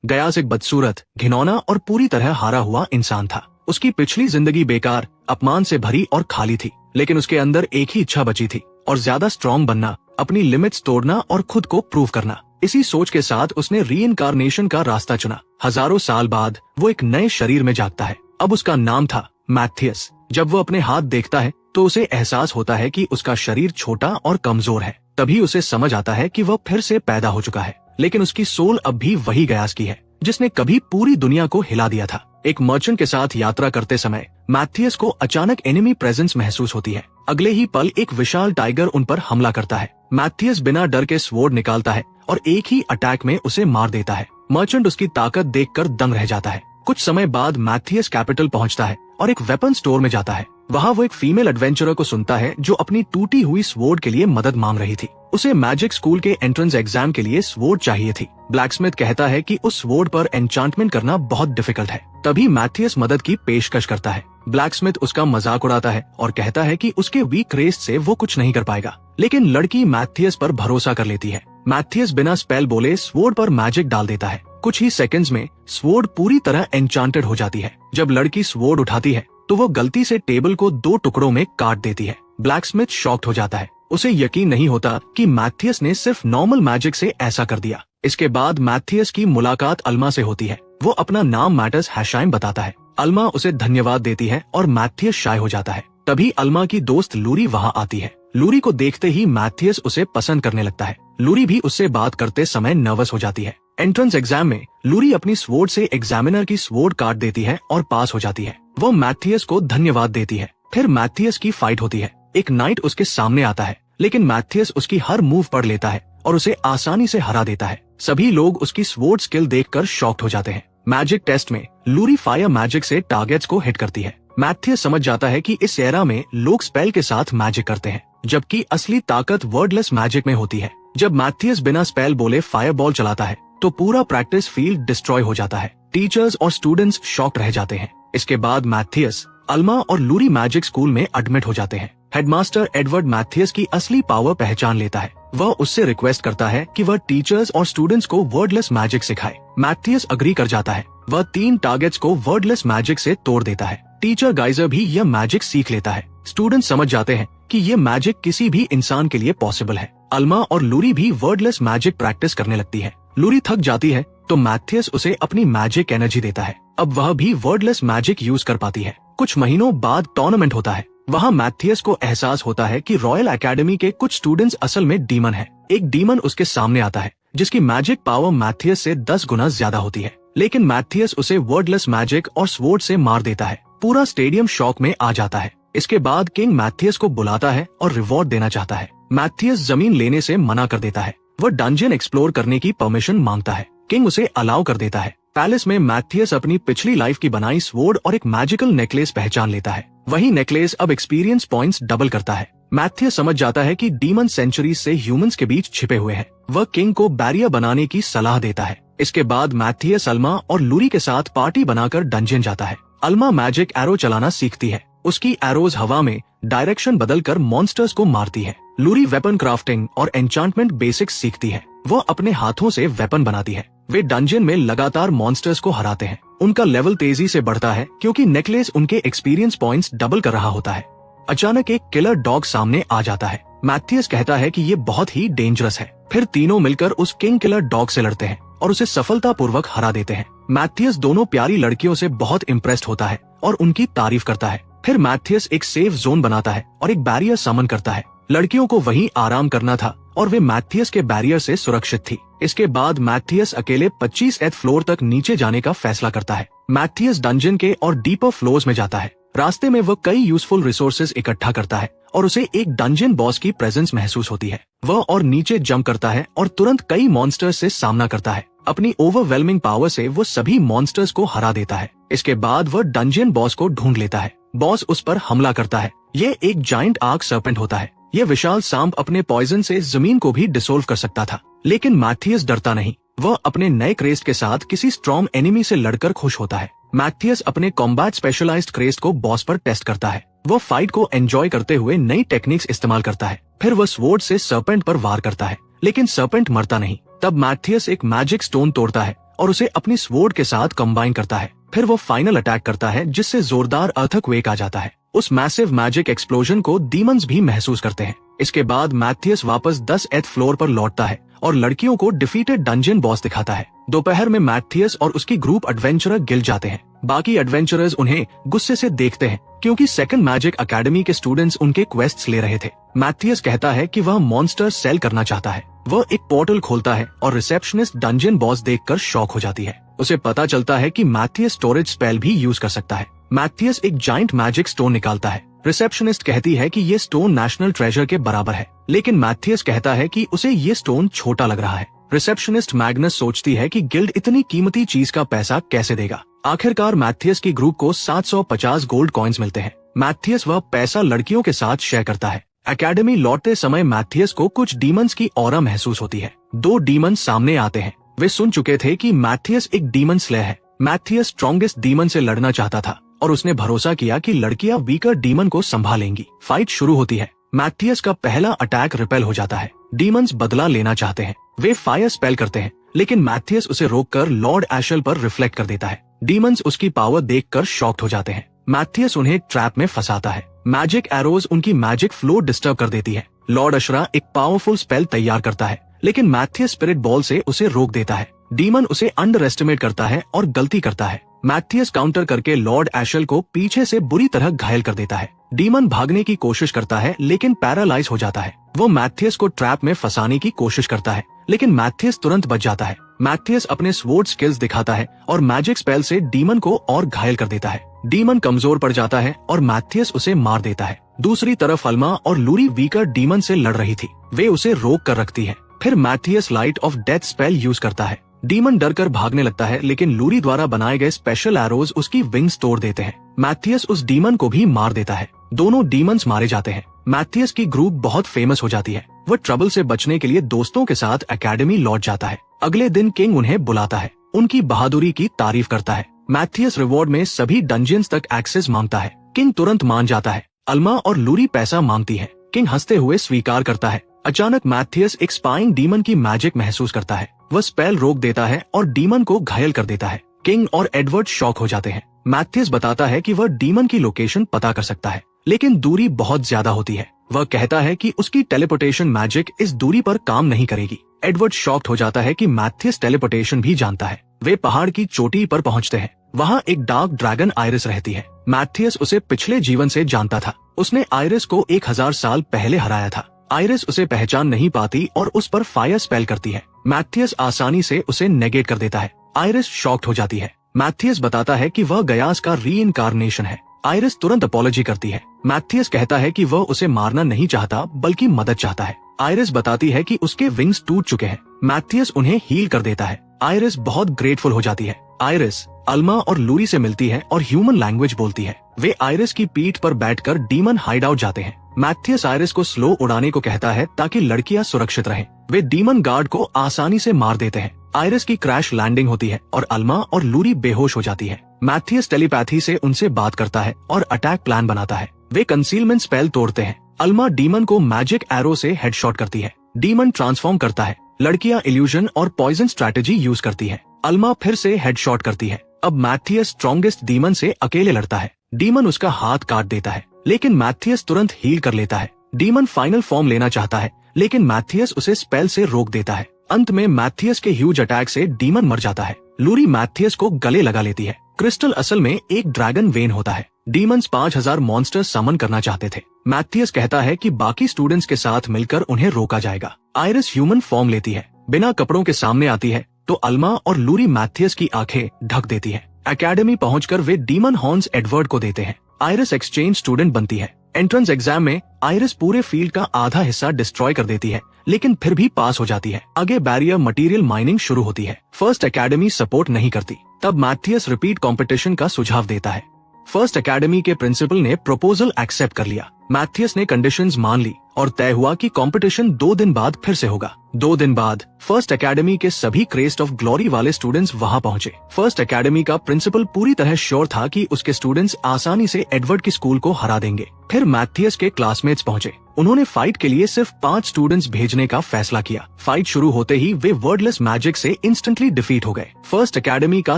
गयास एक बदसूरत, घिनौना और पूरी तरह हारा हुआ इंसान था। उसकी पिछली जिंदगी बेकार, अपमान से भरी और खाली थी, लेकिन उसके अंदर एक ही इच्छा बची थी और ज्यादा स्ट्रॉन्ग बनना, अपनी लिमिट्स तोड़ना और खुद को प्रूव करना। इसी सोच के साथ उसने रीइंकार्नेशन का रास्ता चुना। हजारों साल बाद वो एक नए शरीर में जागता है। अब उसका नाम था मैथियस। जब वो अपने हाथ देखता है तो उसे एहसास होता है कि उसका शरीर छोटा और कमजोर है। तभी उसे समझ आता है कि वह फिर से पैदा हो चुका है, लेकिन उसकी सोल अब भी वही गयास की है जिसने कभी पूरी दुनिया को हिला दिया था। एक मर्चेंट के साथ यात्रा करते समय मैथियस को अचानक एनिमी प्रेजेंस महसूस होती है। अगले ही पल एक विशाल टाइगर उन पर हमला करता है। मैथियस बिना डर के स्वॉर्ड निकालता है और एक ही अटैक में उसे मार देता है। मर्चेंट उसकी ताकत देखकर दंग रह जाता है। कुछ समय बाद मैथियस कैपिटल पहुंचता है और एक वेपन स्टोर में जाता है। वहाँ वो एक फीमेल एडवेंचरर को सुनता है जो अपनी टूटी हुई स्वॉर्ड के लिए मदद मांग रही थी। उसे मैजिक स्कूल के एंट्रेंस एग्जाम के लिए स्वॉर्ड चाहिए थी। ब्लैकस्मिथ कहता है कि उस स्वॉर्ड पर एन्चांटमेंट करना बहुत डिफिकल्ट है। तभी मैथियस मदद की पेशकश करता है। ब्लैकस्मिथ उसका मजाक उड़ाता है और कहता है कि उसके वीक रेस्ट से वो कुछ नहीं कर पाएगा, लेकिन लड़की मैथियस पर भरोसा कर लेती है। मैथियस बिना स्पेल बोले स्वॉर्ड पर मैजिक डाल देता है। कुछ ही सेकंड्स में स्वॉर्ड पूरी तरह एन्चांटेड हो जाती है। जब लड़की स्वॉर्ड उठाती है तो वो गलती से टेबल को 2 टुकड़ों में काट देती है। ब्लैकस्मिथ शॉक्ड हो जाता है। उसे यकीन नहीं होता कि मैथियस ने सिर्फ नॉर्मल मैजिक से ऐसा कर दिया। इसके बाद मैथियस की मुलाकात अल्मा से होती है। वो अपना नाम मैटर्स हैशाइम बताता है। अल्मा उसे धन्यवाद देती है और मैथियस शाय हो जाता है। तभी अल्मा की दोस्त लूरी वहाँ आती है। लूरी को देखते ही मैथियस उसे पसंद करने लगता है। लूरी भी उससे बात करते समय नर्वस हो जाती है। एंट्रेंस एग्जाम में लूरी अपनी स्वॉर्ड से एग्जामिनर की स्वॉर्ड काट देती है और पास हो जाती है। वो मैथियस को धन्यवाद देती है। फिर मैथियस की फाइट होती है। एक नाइट उसके सामने आता है, लेकिन मैथियस उसकी हर मूव पढ़ लेता है और उसे आसानी से हरा देता है। सभी लोग उसकी स्वॉर्ड स्किल देखकर शॉक्ड हो जाते हैं। मैजिक टेस्ट में लूरी फायर मैजिक से टारगेट्स को हिट करती है। मैथियस समझ जाता है कि इस एरा में लोग स्पेल के साथ मैजिक करते हैं, जबकि असली ताकत वर्डलेस मैजिक में होती है। जब मैथियस बिना स्पेल बोले फायर बॉल चलाता है तो पूरा प्रैक्टिस फील्ड डिस्ट्रॉय हो जाता है। टीचर्स और स्टूडेंट्स शॉक्ड रह जाते हैं। इसके बाद मैथियस, अल्मा और लूरी मैजिक स्कूल में एडमिट हो जाते हैं। हेडमास्टर एडवर्ड मैथियस की असली पावर पहचान लेता है। वह उससे रिक्वेस्ट करता है कि वह टीचर्स और स्टूडेंट्स को वर्डलेस मैजिक सिखाए। मैथियस अग्री कर जाता है। वह 3 टारगेट्स को वर्डलेस मैजिक से तोड़ देता है। टीचर गाइजर भी यह मैजिक सीख लेता है। स्टूडेंट्स समझ जाते हैं कि यह मैजिक किसी भी इंसान के लिए पॉसिबल है। अल्मा और लूरी भी वर्डलेस मैजिक प्रैक्टिस करने लगती है। लूरी थक जाती है तो मैथियस उसे अपनी मैजिक एनर्जी देता है। अब वह भी वर्डलेस मैजिक यूज कर पाती है। कुछ महीनों बाद टूर्नामेंट होता है। वहाँ मैथियस को एहसास होता है कि रॉयल एकेडमी के कुछ स्टूडेंट्स असल में डीमन है। एक डीमन उसके सामने आता है जिसकी मैजिक पावर मैथियस से 10 गुना ज्यादा होती है, लेकिन मैथियस उसे वर्डलेस मैजिक और स्वॉर्ड से मार देता है। पूरा स्टेडियम शॉक में आ जाता है। इसके बाद किंग मैथियस को बुलाता है और रिवॉर्ड देना चाहता है। मैथियस जमीन लेने से मना कर देता है। वह डंजन एक्सप्लोर करने की परमिशन मांगता है। किंग उसे अलाउ कर देता है। पैलेस में मैथियस अपनी पिछली लाइफ की बनाई स्वॉर्ड और एक मैजिकल नेकलेस पहचान लेता है। वही नेकलेस अब एक्सपीरियंस पॉइंट्स डबल करता है। मैथियस समझ जाता है कि डीमन सेंचुरीज से ह्यूमंस के बीच छिपे हुए हैं। वह किंग को बैरियर बनाने की सलाह देता है। इसके बाद मैथियस अल्मा और लूरी के साथ पार्टी बनाकर डंजन जाता है। अल्मा मैजिक एरो चलाना सीखती है। उसकी एरोज हवा में डायरेक्शन बदलकर मॉन्स्टर्स को मारती है। लूरी वेपन क्राफ्टिंग और एन्चांटमेंट बेसिक्स सीखती है। वह अपने हाथों से वेपन बनाती है। वे डंजन में लगातार मॉन्स्टर्स को हराते हैं। उनका लेवल तेजी से बढ़ता है क्योंकि नेकलेस उनके एक्सपीरियंस पॉइंट्स डबल कर रहा होता है। अचानक एक किलर डॉग सामने आ जाता है। मैथियस कहता है कि ये बहुत ही डेंजरस है। फिर तीनों मिलकर उस किंग किलर डॉग से लड़ते हैं और उसे सफलतापूर्वक हरा देते हैं। मैथियस दोनों प्यारी लड़कियों से बहुत इम्प्रेस्ड होता है और उनकी तारीफ करता है। फिर मैथियस एक सेफ जोन बनाता है और एक बैरियर समन करता है। लड़कियों को वहीं आराम करना था और वे मैथियस के बैरियर से सुरक्षित थी। इसके बाद मैथियस अकेले 25th फ्लोर तक नीचे जाने का फैसला करता है। मैथियस डंजन के और डीपर फ्लोर्स में जाता है। रास्ते में वह कई यूजफुल रिसोर्सेज इकट्ठा करता है और उसे एक डंजन बॉस की प्रेजेंस महसूस होती है। वह और नीचे जंप करता है और तुरंत कई मॉन्स्टर्स से सामना करता है। अपनी ओवरवेलमिंग पावर से वो सभी मॉन्स्टर्स को हरा देता है। इसके बाद वह डंजन बॉस को ढूंढ लेता है। बॉस उस पर हमला करता है। ये एक जायंट आर्क सर्पेंट होता है। ये विशाल सांप अपने पॉइजन से जमीन को भी डिसोल्व कर सकता था, लेकिन मैथियस डरता नहीं। वह अपने नए क्रेस्ट के साथ किसी स्ट्रॉन्ग एनिमी से लड़कर खुश होता है। मैथियस अपने कॉम्बैट स्पेशलाइज्ड क्रेस्ट को बॉस पर टेस्ट करता है। वह फाइट को एंजॉय करते हुए नई टेक्निक्स इस्तेमाल करता है। फिर वह स्वॉर्ड से सर्पेंट पर वार करता है, लेकिन सर्पेंट मरता नहीं। तब मैथियस एक मैजिक स्टोन तोड़ता है और उसे अपनी स्वॉर्ड के साथ कंबाइन करता है। फिर वो फाइनल अटैक करता है जिससे जोरदार अर्थक्वेक आ जाता है। उस मैसिव मैजिक एक्सप्लोजन को डीमंस भी महसूस करते हैं। इसके बाद मैथियस वापस 10th फ्लोर पर लौटता है और लड़कियों को डिफीटेड डंजन बॉस दिखाता है। दोपहर में मैथियस और उसकी ग्रुप एडवेंचरर गिल जाते हैं। बाकी एडवेंचरर्स उन्हें गुस्से से देखते हैं क्योंकि सेकंड मैजिक एकेडमी के स्टूडेंट्स उनके क्वेस्ट्स ले रहे थे। मैथियस कहता है कि वह मॉन्स्टर सेल करना चाहता है। वह एक पोर्टल खोलता है और रिसेप्शनिस्ट डंजन बॉस देखकर शॉक हो जाती है। उसे पता चलता है कि मैथियस स्टोरेज स्पेल भी यूज कर सकता है। मैथियस एक जाइंट मैजिक स्टोन निकालता है। रिसेप्शनिस्ट कहती है कि ये स्टोन नेशनल ट्रेजर के बराबर है, लेकिन मैथियस कहता है कि उसे ये स्टोन छोटा लग रहा है। रिसेप्शनिस्ट मैग्नस सोचती है कि गिल्ड इतनी कीमती चीज का पैसा कैसे देगा। आखिरकार मैथियस की ग्रुप को 750 गोल्ड कॉइन्स मिलते हैं। मैथियस वह पैसा लड़कियों के साथ शेयर करता है। एकेडमी लौटते समय मैथियस को कुछ डीमंस की ऑरा महसूस होती है। 2 डीमंस सामने आते हैं। वे सुन चुके थे कि मैथियस एक डीमन स्लेयर है। मैथियस स्ट्रॉन्गेस्ट डीमन से लड़ना चाहता था और उसने भरोसा किया कि लड़कियां वीकर डीमन को संभालेंगी। फाइट शुरू होती है। मैथियस का पहला अटैक रिपेल हो जाता है। डीमंस बदला लेना चाहते हैं। वे फायर स्पेल करते हैं, लेकिन मैथियस उसे रोककर लॉर्ड एशल पर रिफ्लेक्ट कर देता है। डीमंस उसकी पावर देखकर शॉक्ड हो जाते हैं। मैथियस उन्हें ट्रैप में फंसाता है। मैजिक एरोज उनकी मैजिक फ्लो डिस्टर्ब कर देती है। लॉर्ड अशरा एक पावरफुल स्पेल तैयार करता है, लेकिन मैथियस स्पिरिट बॉल से उसे रोक देता है। डीमन उसे अंडर एस्टिमेट करता है और गलती करता है। मैथियस काउंटर करके लॉर्ड एशल को पीछे से बुरी तरह घायल कर देता है। डीमन भागने की कोशिश करता है, लेकिन पैरालाइज हो जाता है। वो मैथियस को ट्रैप में फंसाने की कोशिश करता है, लेकिन मैथियस तुरंत बच जाता है। मैथियस अपने स्वॉर्ड स्किल्स दिखाता है और मैजिक स्पेल से डीमन को और घायल कर देता है। डीमन कमजोर पड़ जाता है और मैथियस उसे मार देता है। दूसरी तरफ अल्मा और लूरी वीकर डीमन से लड़ रही थी। वे उसे रोक कर रखती है। फिर Mathias light of death spell use करता है। डीमन डरकर भागने लगता है, लेकिन लूरी द्वारा बनाए गए स्पेशल एरोज उसकी विंग्स तोड़ देते हैं। मैथियस उस डीमन को भी मार देता है। दोनों डीमंस मारे जाते हैं। मैथियस की ग्रुप बहुत फेमस हो जाती है। वह ट्रबल से बचने के लिए दोस्तों के साथ एकेडमी लौट जाता है। अगले दिन किंग उन्हें बुलाता है, उनकी बहादुरी की तारीफ करता है। मैथियस रिवॉर्ड में सभी डंजियंस तक एक्सेस मांगता है। किंग तुरंत मान जाता है। अल्मा और लूरी पैसा मांगती है। किंग हंसते हुए स्वीकार करता है। अचानक मैथियस एक स्पाइंग डीमन की मैजिक महसूस करता है। वह स्पेल रोक देता है और डीमन को घायल कर देता है। किंग और एडवर्ड शॉक हो जाते हैं। मैथियस बताता है कि वह डीमन की लोकेशन पता कर सकता है, लेकिन दूरी बहुत ज्यादा होती है। वह कहता है कि उसकी टेलीपोर्टेशन मैजिक इस दूरी पर काम नहीं करेगी। एडवर्ड शॉक्ड हो जाता है कि मैथियस टेलीपोर्टेशन भी जानता है। वे पहाड़ की चोटी पर पहुंचते हैं। वहां एक डार्क ड्रैगन आयरिस रहती है। मैथियस उसे पिछले जीवन से जानता था। उसने आयरिस को 1000 साल पहले हराया था। आयरिस उसे पहचान नहीं पाती और उस पर फायर स्पेल करती है। मैथियस आसानी से उसे नेगेट कर देता है। आयरिस शॉक्ड हो जाती है। मैथियस बताता है कि वह गयास का रीइंकार्नेशन है। आयरिस तुरंत अपॉलॉजी करती है। मैथियस कहता है कि वह उसे मारना नहीं चाहता, बल्कि मदद चाहता है। आयरिस बताती है कि उसके विंग्स टूट चुके हैं। मैथियस उन्हें हील कर देता है। आयरिस बहुत ग्रेटफुल हो जाती है। आयरिस अल्मा और लूरी से मिलती है और ह्यूमन लैंग्वेज बोलती है। वे आयरिस की पीठ पर बैठकर डीमन हाइड आउट जाते हैं। मैथियस आयरिस को स्लो उड़ाने को कहता है ताकि लड़कियां सुरक्षित रहें। वे डीमन गार्ड को आसानी से मार देते हैं। आयरिस की क्रैश लैंडिंग होती है और अल्मा और लूरी बेहोश हो जाती है। मैथियस टेलीपैथी से उनसे बात करता है और अटैक प्लान बनाता है। वे कंसीलमेंट स्पेल तोड़ते हैं। अल्मा डीमन को मैजिक एरो से हेडशॉट करती है। डीमन ट्रांसफॉर्म करता है। लड़कियां इल्यूजन और पॉइजन स्ट्रैटेजी यूज करती है। अल्मा फिर से हेडशॉट करती है। अब मैथियस स्ट्रॉन्गेस्ट डीमन से अकेले लड़ता है। डीमन उसका हाथ काट देता है, लेकिन मैथियस तुरंत हील कर लेता है। डीमन फाइनल फॉर्म लेना चाहता है, लेकिन मैथियस उसे स्पेल से रोक देता है। अंत में मैथियस के ह्यूज अटैक से डीमन मर जाता है। लूरी मैथियस को गले लगा लेती है। क्रिस्टल असल में एक ड्रैगन वेन होता है। डीमंस 5000 मॉन्स्टर्स समन करना चाहते थे। मैथियस कहता है कि बाकी स्टूडेंट्स के साथ मिलकर उन्हें रोका जाएगा। आयरिस ह्यूमन फॉर्म लेती है, बिना कपड़ों के सामने आती है, तो अल्मा और लूरी मैथियस की आंखें ढक देती है। एकेडमी पहुंचकर वे डीमन हॉर्न्स एडवर्ड को देते हैं। आयरिस एक्सचेंज स्टूडेंट बनती है। एंट्रेंस एग्जाम में आयरिस पूरे फील्ड का आधा हिस्सा डिस्ट्रॉय कर देती है, लेकिन फिर भी पास हो जाती है। आगे बैरियर मटेरियल माइनिंग शुरू होती है। फर्स्ट एकेडमी सपोर्ट नहीं करती। तब मैथियस रिपीट कंपटीशन का सुझाव देता है। फर्स्ट एकेडमी के प्रिंसिपल ने प्रपोजल एक्सेप्ट कर लिया। मैथियस ने कंडीशंस मान ली और तय हुआ कि कंपटीशन 2 दिन बाद फिर से होगा। 2 दिन बाद फर्स्ट एकेडमी के सभी क्रेस्ट ऑफ ग्लोरी वाले स्टूडेंट्स वहां पहुंचे। फर्स्ट एकेडमी का प्रिंसिपल पूरी तरह श्योर था कि उसके स्टूडेंट्स आसानी से एडवर्ड की स्कूल को हरा देंगे। फिर मैथियस के क्लासमेट्स पहुंचे। उन्होंने फाइट के लिए सिर्फ 5 स्टूडेंट्स भेजने का फैसला किया। फाइट शुरू होते ही वे वर्डलेस मैजिक से इंस्टेंटली डिफीट हो गए। फर्स्ट एकेडमी का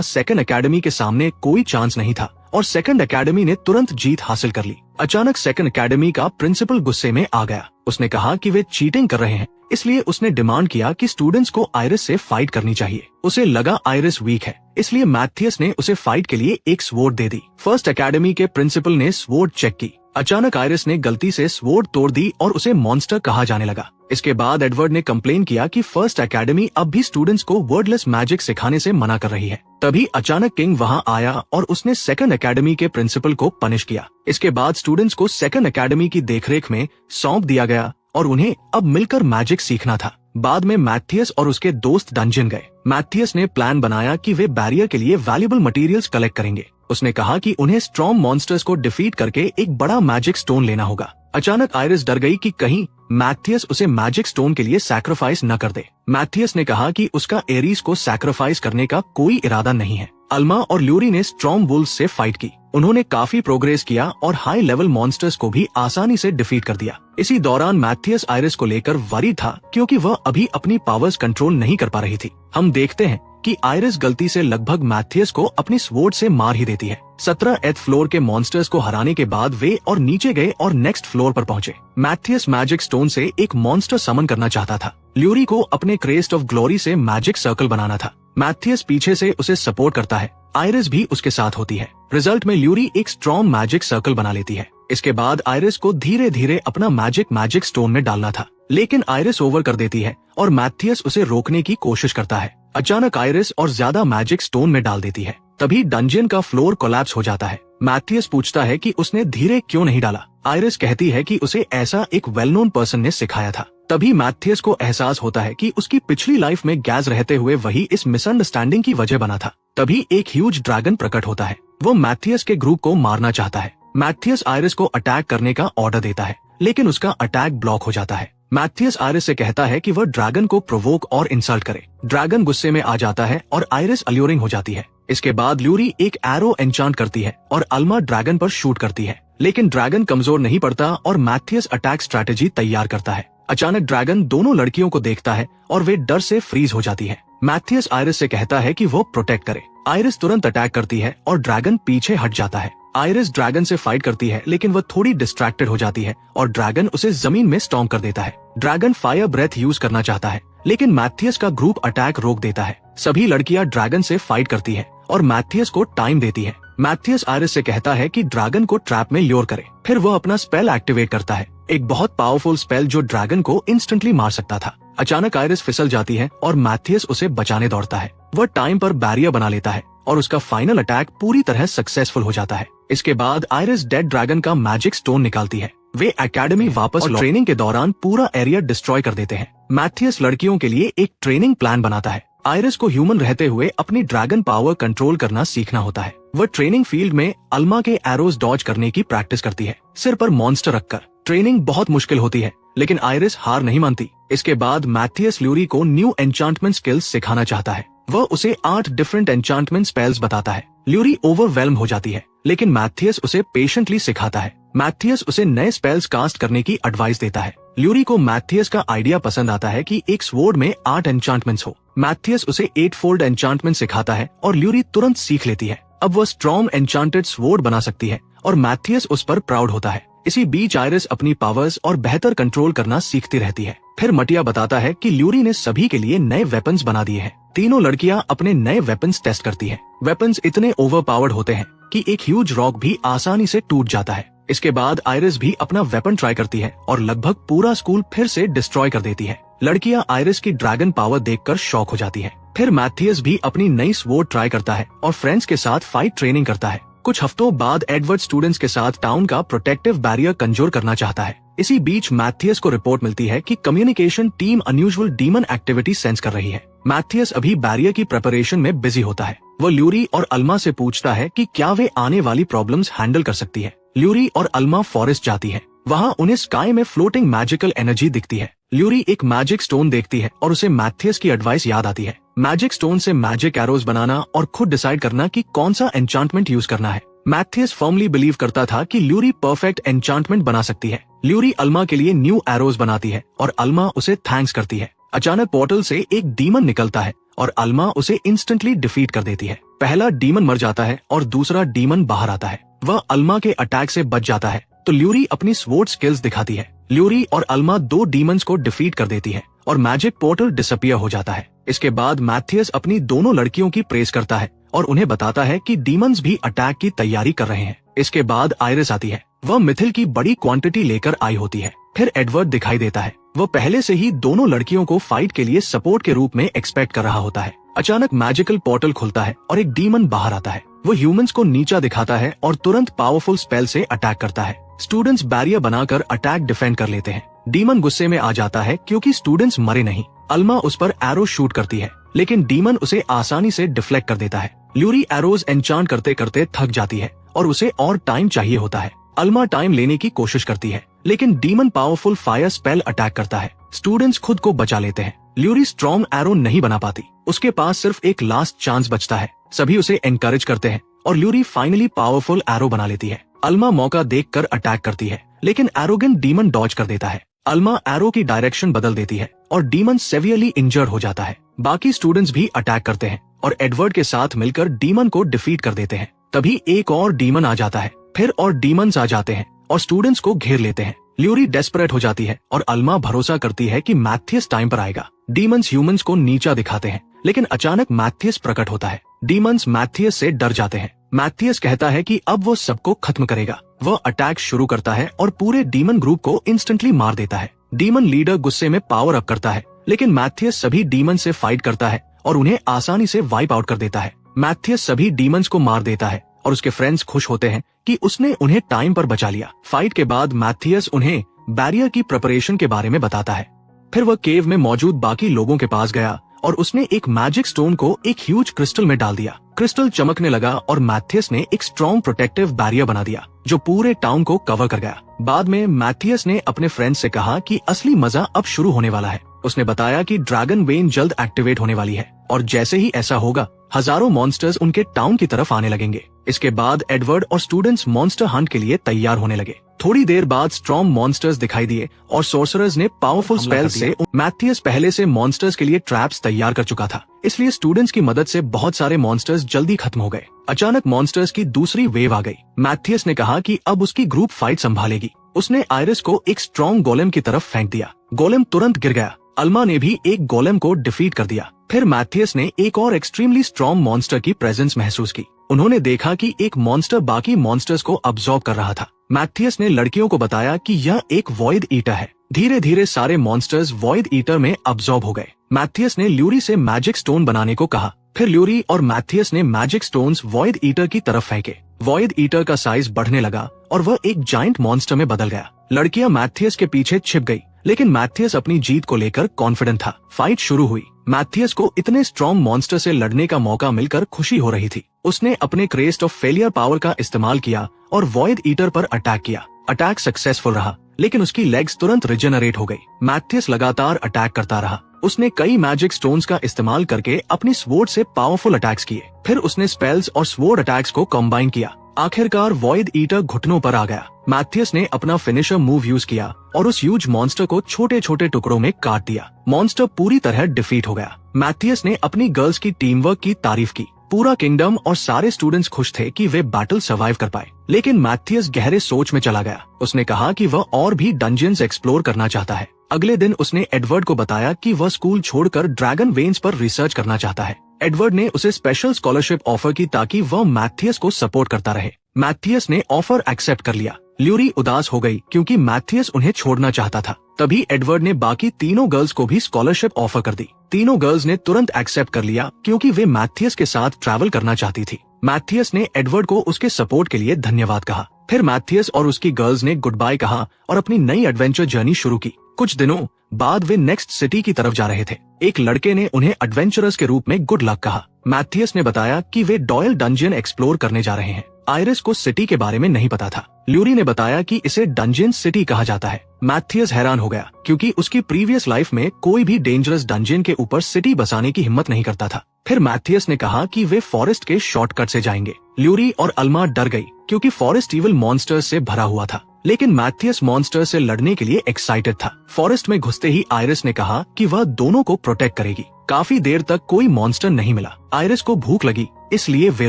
सेकंड एकेडमी के सामने कोई चांस नहीं था और सेकंड एकेडमी ने तुरंत जीत हासिल कर ली। अचानक सेकंड एकेडमी का प्रिंसिपल गुस्से में आ गया। उसने कहा कि वे चीटिंग कर रहे हैं, इसलिए उसने डिमांड किया कि स्टूडेंट्स को आयरिस से फाइट करनी चाहिए। उसे लगा आयरिस वीक है, इसलिए मैथियस ने उसे फाइट के लिए एक स्वॉर्ड दे दी। फर्स्ट एकेडमी के प्रिंसिपल ने स्वॉर्ड चेक की। अचानक आयरिस ने गलती से स्वॉर्ड तोड़ दी और उसे मॉन्स्टर कहा जाने लगा। इसके बाद एडवर्ड ने कंप्लेन किया कि फर्स्ट एकेडमी अब भी स्टूडेंट्स को वर्डलेस मैजिक सिखाने से मना कर रही है। तभी अचानक किंग वहां आया और उसने सेकंड एकेडमी के प्रिंसिपल को पनिश किया। इसके बाद स्टूडेंट्स को सेकंड एकेडमी की देखरेख में सौंप दिया गया और उन्हें अब मिलकर मैजिक सीखना था। बाद में मैथियस और उसके दोस्त डंजन गए। मैथियस ने प्लान बनाया कि वे बैरियर के लिए वैल्यूएबल मटेरियल्स कलेक्ट करेंगे। उसने कहा कि उन्हें स्ट्रॉन्ग मॉन्स्टर्स को डिफीट करके एक बड़ा मैजिक स्टोन लेना होगा। अचानक आयरिस डर गई कि कहीं मैथियस उसे मैजिक स्टोन के लिए सैक्रिफाइस न कर दे। मैथियस ने कहा कि उसका एरीज को सैक्रिफाइस करने का कोई इरादा नहीं है। अल्मा और ल्यूरी ने स्ट्रॉन्ग वुल्व्स से फाइट की। उन्होंने काफी प्रोग्रेस किया और हाई लेवल मॉन्स्टर्स को भी आसानी से डिफीट कर दिया। इसी दौरान मैथियस आयरिस को लेकर वरी था क्योंकि वह अभी अपनी पावर्स कंट्रोल नहीं कर पा रही थी। हम देखते हैं कि आयरिस गलती से लगभग मैथियस को अपनी स्वॉर्ड से मार ही देती है। 17th फ्लोर के मॉन्स्टर्स को हराने के बाद वे और नीचे गए और नेक्स्ट फ्लोर पर पहुंचे। मैथियस मैजिक स्टोन से एक मॉन्स्टर समन करना चाहता था। ल्यूरी को अपने क्रेस्ट ऑफ ग्लोरी से मैजिक सर्कल बनाना था। मैथियस पीछे से उसे सपोर्ट करता है। आयरिस भी उसके साथ होती है। रिजल्ट में ल्यूरी एक स्ट्रॉन्ग मैजिक सर्कल बना लेती है। इसके बाद आयरिस को धीरे धीरे अपना मैजिक स्टोन में डालना था, लेकिन आयरिस ओवर कर देती है और मैथियस उसे रोकने की कोशिश करता है। अचानक आयरिस और ज्यादा मैजिक स्टोन में डाल देती है। तभी डंजन का फ्लोर कोलैप्स हो जाता है। मैथियस पूछता है कि उसने धीरे क्यों नहीं डाला। आयरिस कहती है कि उसे ऐसा एक वेल नोन पर्सन ने सिखाया था। तभी मैथियस को एहसास होता है कि उसकी पिछली लाइफ में गैस रहते हुए वही इस मिसअंडरस्टैंडिंग की वजह बना था। तभी एक ह्यूज ड्रैगन प्रकट होता है। वो मैथियस के ग्रुप को मारना चाहता है। मैथियस आयरिस को अटैक करने का ऑर्डर देता है, लेकिन उसका अटैक ब्लॉक हो जाता है। मैथियस आयरिस से कहता है कि वह ड्रैगन को प्रोवोक और इंसल्ट करे। ड्रैगन गुस्से में आ जाता है और आयरिस अल्यूरिंग हो जाती है। इसके बाद ल्यूरी एक एरो एन्चांट करती है और अल्मा ड्रैगन पर शूट करती है, लेकिन ड्रैगन कमजोर नहीं पड़ता और मैथियस अटैक स्ट्रैटेजी तैयार करता है। अचानक ड्रैगन दोनों लड़कियों को देखता है और वे डर से फ्रीज हो जाती है। मैथियस आयरिस से कहता है कि वो प्रोटेक्ट करे। आयरिस तुरंत अटैक करती है और ड्रैगन पीछे हट जाता है। आयरिस ड्रैगन से फाइट करती है, लेकिन वह थोड़ी डिस्ट्रैक्टेड हो जाती है और ड्रैगन उसे जमीन में स्टॉम्प कर देता है। ड्रैगन फायर ब्रेथ यूज करना चाहता है, लेकिन मैथियस का ग्रुप अटैक रोक देता है। सभी लड़कियां ड्रैगन से फाइट करती है और मैथियस को टाइम देती है। मैथियस आयरिस से कहता है कि ड्रैगन को ट्रैप में ल्योर करे। फिर वह अपना स्पेल एक्टिवेट करता है, एक बहुत पावरफुल स्पेल जो ड्रैगन को इंस्टेंटली मार सकता था। अचानक आयरिस फिसल जाती है और मैथियस उसे बचाने दौड़ता है। वह टाइम पर बैरियर बना लेता है और उसका फाइनल अटैक पूरी तरह सक्सेसफुल हो जाता है। इसके बाद आयरिस डेड ड्रैगन का मैजिक स्टोन निकालती है। वे एकेडमी वापस और ट्रेनिंग के दौरान पूरा एरिया डिस्ट्रॉय कर देते हैं। मैथियस लड़कियों के लिए एक ट्रेनिंग प्लान बनाता है। आयरिस को ह्यूमन रहते हुए अपनी ड्रैगन पावर कंट्रोल करना सीखना होता है। वह ट्रेनिंग फील्ड में अल्मा के एरोज डॉज करने की प्रैक्टिस करती है, सिर पर मॉन्स्टर रखकर। ट्रेनिंग बहुत मुश्किल होती है, लेकिन आयरिस हार नहीं मानती। इसके बाद मैथियस ल्यूरी को न्यू एन्चांटमेंट स्किल्स सिखाना चाहता है। वह उसे 8 डिफरेंट एन्चांटमेंट स्पेल्स बताता है। ल्यूरी ओवरवेल्म हो जाती है, लेकिन मैथियस उसे पेशेंटली सिखाता है। मैथियस उसे नए स्पेल्स कास्ट करने की एडवाइस देता है। ल्यूरी को मैथियस का आइडिया पसंद आता है कि एक स्वॉर्ड में 8 एन्चांटमेंट्स हो। मैथियस उसे 8 फोल्ड एन्चांटमेंट सिखाता है और ल्यूरी तुरंत सीख लेती है। अब वह स्ट्रॉन्ग एन्चांटेड स्वॉर्ड बना सकती है और मैथियस उस पर प्राउड होता है। इसी बीच आयरिस अपनी पावर्स और बेहतर कंट्रोल करना सीखती रहती है। फिर मटिया बताता है कि ल्यूरी ने सभी के लिए नए वेपन्स बना दिए हैं। तीनों लड़कियां अपने नए वेपन्स टेस्ट करती हैं। वेपन्स इतने ओवरपावर्ड होते हैं कि एक ह्यूज रॉक भी आसानी से टूट जाता है। इसके बाद आयरिस भी अपना वेपन ट्राई करती है और लगभग पूरा स्कूल फिर से डिस्ट्रॉय कर देती है। लड़कियां आयरिस की ड्रैगन पावर देखकर शॉक हो जाती हैं। फिर मैथियस भी अपनी नई स्वॉर्ड ट्राई करता है और फ्रेंड्स के साथ फाइट ट्रेनिंग करता है। कुछ हफ्तों बाद एडवर्ड स्टूडेंट्स के साथ टाउन का प्रोटेक्टिव बैरियर कंजोर करना चाहता है। इसी बीच मैथियस को रिपोर्ट मिलती है कि communication team unusual demon activity sense कर रही है। मैथियस अभी बैरियर की प्रिपरेशन में बिजी होता है। वो ल्यूरी और अल्मा से पूछता है कि क्या वे आने वाली प्रॉब्लम्स हैंडल कर सकती है। ल्यूरी और अल्मा फॉरेस्ट जाती है। वहाँ उन्हें स्काई में फ्लोटिंग मैजिकल एनर्जी दिखती है। ल्यूरी एक मैजिक स्टोन देखती है और उसे मैथियस की एडवाइस याद आती है, मैजिक स्टोन से मैजिक एरोज बनाना और खुद डिसाइड करना कि कौन सा एन्चांटमेंट यूज करना है। मैथियस फर्मली बिलीव करता था कि ल्यूरी परफेक्ट एन्चांटमेंट बना सकती है। ल्यूरी अल्मा के लिए न्यू एरोज बनाती है और अल्मा उसे थैंक्स करती है। अचानक पोर्टल से एक डीमन निकलता है और अल्मा उसे इंस्टेंटली डिफीट कर देती है। पहला डीमन मर जाता है और दूसरा डीमन बाहर आता है। वह अल्मा के अटैक से बच जाता है तो ल्यूरी अपनी स्वॉर्ड स्किल्स दिखाती है। ल्यूरी और अल्मा 2 डीमंस को डिफीट कर देती है और मैजिक पोर्टल डिसअपियर हो जाता है। इसके बाद मैथियस अपनी दोनों लड़कियों की प्रेज करता है और उन्हें बताता है कि डीमंस भी अटैक की तैयारी कर रहे हैं। इसके बाद आयरिस आती है। वह मिथिल की बड़ी क्वांटिटी लेकर आई होती है। फिर एडवर्ड दिखाई देता है। वह पहले से ही दोनों लड़कियों को फाइट के लिए सपोर्ट के रूप में एक्सपेक्ट कर रहा होता है। अचानक मैजिकल पोर्टल खुलता है और एक डीमन बाहर आता है। वो ह्यूमंस को नीचा दिखाता है और तुरंत पावरफुल स्पेल से अटैक करता है। स्टूडेंट्स बैरियर बनाकर अटैक डिफेंड कर लेते हैं। डीमन गुस्से में आ जाता है क्योंकि स्टूडेंट्स मरे नहीं। अल्मा उस पर एरो शूट करती है लेकिन डीमन उसे आसानी से डिफ्लेक्ट कर देता है। ल्यूरी एरोज एन्चांट करते करते थक जाती है और उसे और टाइम चाहिए होता है। अल्मा टाइम लेने की कोशिश करती है लेकिन demon powerful fire spell attack करता है। स्टूडेंट्स खुद को बचा लेते हैं। ल्यूरी स्ट्रॉन्ग एरो नहीं बना पाती। उसके पास सिर्फ एक लास्ट चांस बचता है। सभी उसे एनकरेज करते हैं और ल्यूरी फाइनली पावरफुल एरो बना लेती है। अल्मा मौका देखकर अटैक करती है लेकिन एरोगेंट डीमन डॉज कर देता है। अल्मा एरो की डायरेक्शन बदल देती है और डीमन सेवियरली इंजर्ड हो जाता है। बाकी स्टूडेंट्स भी अटैक करते हैं और एडवर्ड के साथ मिलकर डीमन को डिफीट कर देते हैं। तभी एक और डीमन आ जाता है। फिर और डीमंस आ जाते हैं और स्टूडेंट्स को घेर लेते हैं। ल्यूरी डेस्परेट हो जाती है और अल्मा भरोसा करती है कि मैथियस टाइम पर आएगा। डीमंस ह्यूमंस को नीचा दिखाते हैं लेकिन अचानक मैथियस प्रकट होता है। डीमंस मैथियस से डर जाते हैं। मैथियस कहता है कि अब वो सबको खत्म करेगा। वह अटैक शुरू करता है और पूरे डीमन ग्रुप को इंस्टेंटली मार देता है। डीमन लीडर गुस्से में पावर अप करता है लेकिन मैथियस सभी डीमन से फाइट करता है और उन्हें आसानी से वाइप आउट कर देता है। मैथियस सभी डीमंस को मार देता है और उसके फ्रेंड्स खुश होते हैं कि उसने उन्हें टाइम पर बचा लिया। फाइट के बाद मैथियस उन्हें बैरियर की प्रिपरेशन के बारे में बताता है। फिर वह केव में मौजूद बाकी लोगों के पास गया और उसने एक मैजिक स्टोन को एक ह्यूज क्रिस्टल में डाल दिया। क्रिस्टल चमकने लगा और मैथियस ने एक स्ट्रॉन्ग प्रोटेक्टिव बैरियर बना दिया जो पूरे टाउन को कवर कर गया। बाद में मैथियस ने अपने फ्रेंड्स से कहा कि असली मजा अब शुरू होने वाला है। उसने बताया कि ड्रैगन वेन जल्द एक्टिवेट होने वाली है और जैसे ही ऐसा होगा हजारों मॉन्स्टर्स उनके टाउन की तरफ आने लगेंगे। इसके बाद एडवर्ड और स्टूडेंट्स मॉन्स्टर हंट के लिए तैयार होने लगे। थोड़ी देर बाद स्ट्रॉन्ग मॉन्स्टर्स दिखाई दिए और सोर्सरर्स ने पावरफुल स्पेल से मैथियस पहले से मॉन्स्टर्स के लिए ट्रैप्स तैयार कर चुका था, इसलिए स्टूडेंट्स की मदद से बहुत सारे मॉन्स्टर्स जल्दी खत्म हो गए। अचानक मॉन्स्टर्स की दूसरी वेव आ गई। मैथियस ने कहा कि अब उसकी ग्रुप फाइट संभालेगी। उसने आयरिस को एक स्ट्रॉन्ग गोलेम की तरफ फेंक दिया। गोलेम तुरंत गिर गया। अल्मा ने भी एक गोलेम को डिफीट कर दिया। फिर मैथियस ने एक और एक्सट्रीमली स्ट्रॉन्ग मॉन्स्टर की प्रेजेंस महसूस की। उन्होंने देखा कि एक मॉन्स्टर बाकी मॉन्स्टर्स को अब्सॉर्ब कर रहा था। मैथियस ने लड़कियों को बताया कि यह एक वॉइड ईटर है। धीरे धीरे सारे मॉन्स्टर्स वॉइड ईटर में अब्सॉर्ब हो गए। मैथियस ने ल्यूरी से मैजिक स्टोन बनाने को कहा। फिर ल्यूरी और मैथियस ने मैजिक स्टोन्स वॉइड ईटर की तरफ फेंके। वॉइड ईटर का साइज बढ़ने लगा और वह एक जायंट मॉन्स्टर में बदल गया। लड़कियां मैथियस के पीछे छिप गई लेकिन मैथियस अपनी जीत को लेकर कॉन्फिडेंट था। फाइट शुरू हुई। मैथियस को इतने स्ट्रॉन्ग मॉन्स्टर से लड़ने का मौका मिलकर खुशी हो रही थी। उसने अपने क्रेस्ट ऑफ फेलियर पावर का इस्तेमाल किया और वॉइड ईटर पर अटैक किया। अटैक सक्सेसफुल रहा लेकिन उसकी लेग्स तुरंत रिजेनरेट हो गई। मैथियस लगातार अटैक करता रहा। उसने कई मैजिक स्टोन्स का इस्तेमाल करके अपनी स्वॉर्ड से पावरफुल अटैक्स किए। फिर उसने स्पेल्स और स्वॉर्ड अटैक्स को कंबाइन किया। आखिरकार वॉइड ईटर घुटनों पर आ गया। मैथियस ने अपना फिनिशर मूव यूज किया और उस ह्यूज मॉन्स्टर को छोटे छोटे टुकड़ों में काट दिया। मॉन्स्टर पूरी तरह डिफीट हो गया। मैथियस ने अपनी गर्ल्स की टीम वर्क की तारीफ की। पूरा किंगडम और सारे स्टूडेंट्स खुश थे कि वे बैटल सर्वाइव कर पाए। लेकिन मैथियस गहरे सोच में चला गया। उसने कहा कि वह और भी डंजियंस एक्सप्लोर करना चाहता है। अगले दिन उसने एडवर्ड को बताया कि वह स्कूल छोड़कर ड्रैगन वेन्स पर रिसर्च करना चाहता है। एडवर्ड ने उसे स्पेशल स्कॉलरशिप ऑफर की ताकि वह मैथियस को सपोर्ट करता रहे। मैथियस ने ऑफर एक्सेप्ट कर लिया। ल्यूरी उदास हो गई क्योंकि मैथियस उन्हें छोड़ना चाहता था। तभी एडवर्ड ने बाकी तीनों गर्ल्स को भी स्कॉलरशिप ऑफर कर दी। तीनों गर्ल्स ने तुरंत एक्सेप्ट कर लिया क्योंकि वे मैथियस के साथ ट्रैवल करना चाहती थी। मैथियस ने एडवर्ड को उसके सपोर्ट के लिए धन्यवाद कहा। फिर मैथियस और उसकी गर्ल्स ने गुड बाय कहा और अपनी नई एडवेंचर जर्नी शुरू की। कुछ दिनों बाद वे नेक्स्ट सिटी की तरफ जा रहे थे। एक लड़के ने उन्हें एडवेंचरर्स के रूप में गुड लक कहा। मैथियस ने बताया कि वे डॉयल डंजियन एक्सप्लोर करने जा रहे हैं। आयरिस को सिटी के बारे में नहीं पता था ल्यूरी ने बताया कि इसे डंजियन सिटी कहा जाता है। मैथियस हैरान हो गया क्योंकि उसकी प्रीवियस लाइफ में कोई भी डेंजरस डंजियन के ऊपर सिटी बसाने की हिम्मत नहीं करता था। फिर मैथियस ने कहा कि वे फॉरेस्ट के शॉर्टकट से जाएंगे। ल्यूरी और अल्मा डर गई क्योंकि फॉरेस्ट इविल मॉन्स्टर्स से भरा हुआ था, लेकिन मैथियस मॉन्स्टर से लड़ने के लिए एक्साइटेड था। फॉरेस्ट में घुसते ही आयरिस ने कहा कि वह दोनों को प्रोटेक्ट करेगी। काफी देर तक कोई मॉन्स्टर नहीं मिला। आयरिस को भूख लगी, इसलिए वे